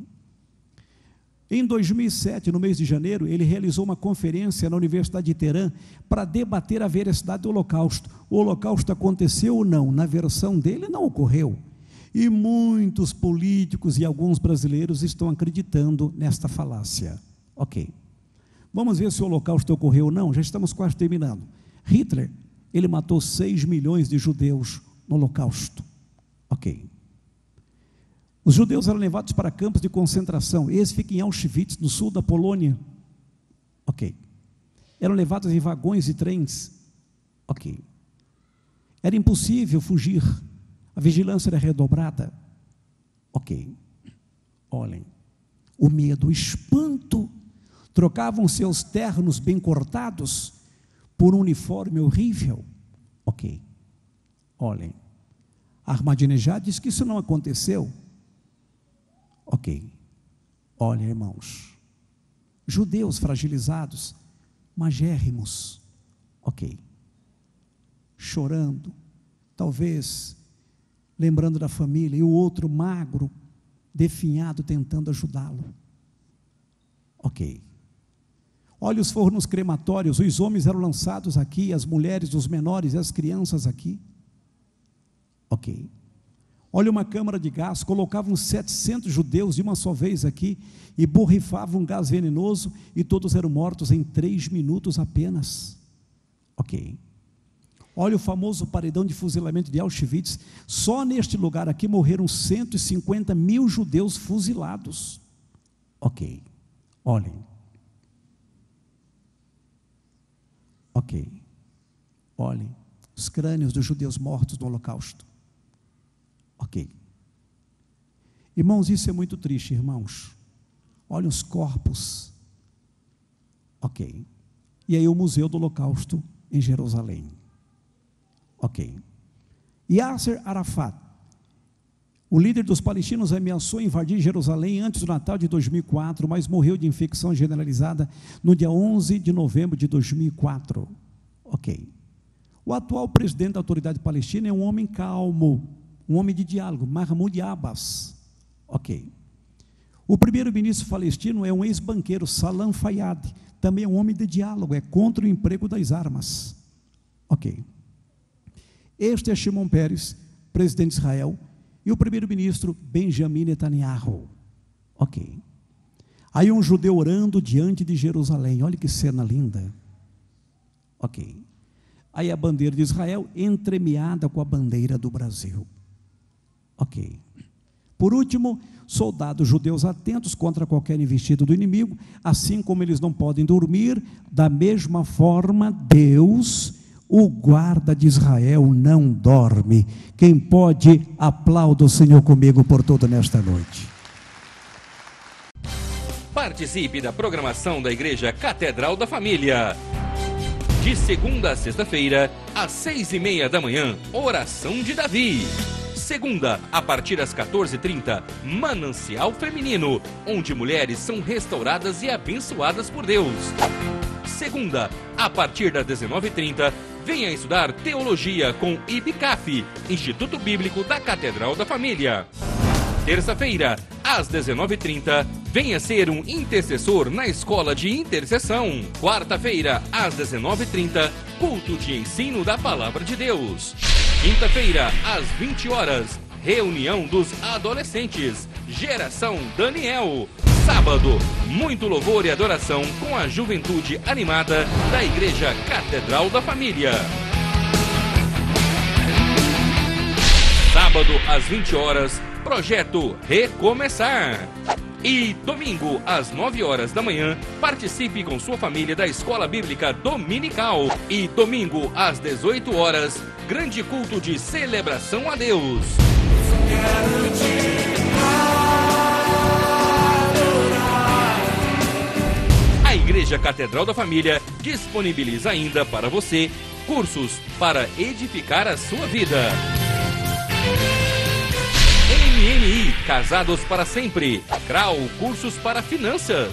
Em 2007, no mês de janeiro, ele realizou uma conferência na Universidade de Teherã para debater a veracidade do Holocausto. O Holocausto aconteceu ou não? Na versão dele, não ocorreu. E muitos políticos e alguns brasileiros estão acreditando nesta falácia. Ok. Vamos ver se o Holocausto ocorreu ou não, já estamos quase terminando. Hitler, ele matou 6 milhões de judeus no Holocausto. Ok. Os judeus eram levados para campos de concentração, esse fica em Auschwitz, no sul da Polônia. Ok. Eram levados em vagões e trens. Ok. Era impossível fugir. A vigilância era redobrada. Ok. Olhem, o medo, o espanto, trocavam seus ternos bem cortados por um uniforme horrível. Ok. Olhem, Ahmadinejad diz que isso não aconteceu. Ok. Olhem, irmãos, judeus fragilizados, magérrimos. Ok. Chorando, talvez lembrando da família, e o outro magro, definhado, tentando ajudá-lo. Ok. Olha os fornos crematórios, os homens eram lançados aqui, as mulheres, os menores e as crianças aqui. Ok. Olha uma câmara de gás, colocavam 700 judeus de uma só vez aqui, e borrifavam um gás venenoso, e todos eram mortos em 3 minutos apenas. Ok. Olha o famoso paredão de fuzilamento de Auschwitz, só neste lugar aqui morreram 150 mil judeus fuzilados. Ok. Olhem. Ok. Olhem os crânios dos judeus mortos no Holocausto. Ok. Irmãos, isso é muito triste, irmãos. Olhem os corpos. Ok. E aí o Museu do Holocausto em Jerusalém. Ok. Yasser Arafat, o líder dos palestinos, ameaçou invadir Jerusalém antes do Natal de 2004, mas morreu de infecção generalizada no dia 11 de novembro de 2004. Ok. O atual presidente da autoridade palestina é um homem calmo, um homem de diálogo, Mahmoud Abbas. Ok. O primeiro-ministro palestino é um ex-banqueiro, Salam Fayyad, também é um homem de diálogo, é contra o emprego das armas. Ok. Este é Shimon Peres, presidente de Israel, e o primeiro-ministro Benjamin Netanyahu. Ok. Aí um judeu orando diante de Jerusalém, olha que cena linda. Ok. Aí a bandeira de Israel entremeada com a bandeira do Brasil. Ok. Por último, soldados judeus atentos contra qualquer investida do inimigo, assim como eles não podem dormir, da mesma forma Deus, o guarda de Israel, não dorme. Quem pode, aplauda o Senhor comigo por toda nesta noite. Participe da programação da Igreja Catedral da Família. De segunda a sexta-feira, às 6:30 da manhã, oração de Davi. Segunda, a partir das 14h30, Manancial Feminino, onde mulheres são restauradas e abençoadas por Deus. Segunda, a partir das 19h30, venha estudar Teologia com IBCAF, Instituto Bíblico da Catedral da Família. Terça-feira, às 19h30, venha ser um intercessor na Escola de Intercessão. Quarta-feira, às 19h30, culto de ensino da Palavra de Deus. Quinta-feira, às 20 horas, reunião dos adolescentes, Geração Daniel. Sábado, muito louvor e adoração com a juventude animada da Igreja Catedral da Família. Sábado, às 20 horas, projeto Recomeçar. E domingo, às 9 horas da manhã, participe com sua família da Escola Bíblica Dominical. E domingo, às 18 horas, grande culto de celebração a Deus. A Igreja Catedral da Família disponibiliza ainda para você cursos para edificar a sua vida. MMI, Casados para Sempre. CRAU, cursos para finanças.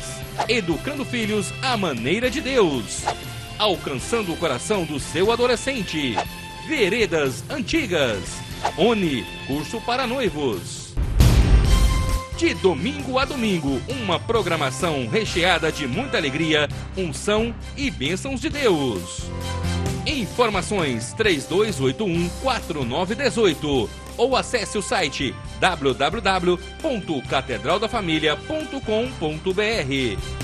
Educando filhos à maneira de Deus. Alcançando o coração do seu adolescente. Veredas Antigas. ONI, curso para noivos. De domingo a domingo, uma programação recheada de muita alegria, unção e bênçãos de Deus. Informações 3281-4918 ou acesse o site www.catedraldafamilia.com.br.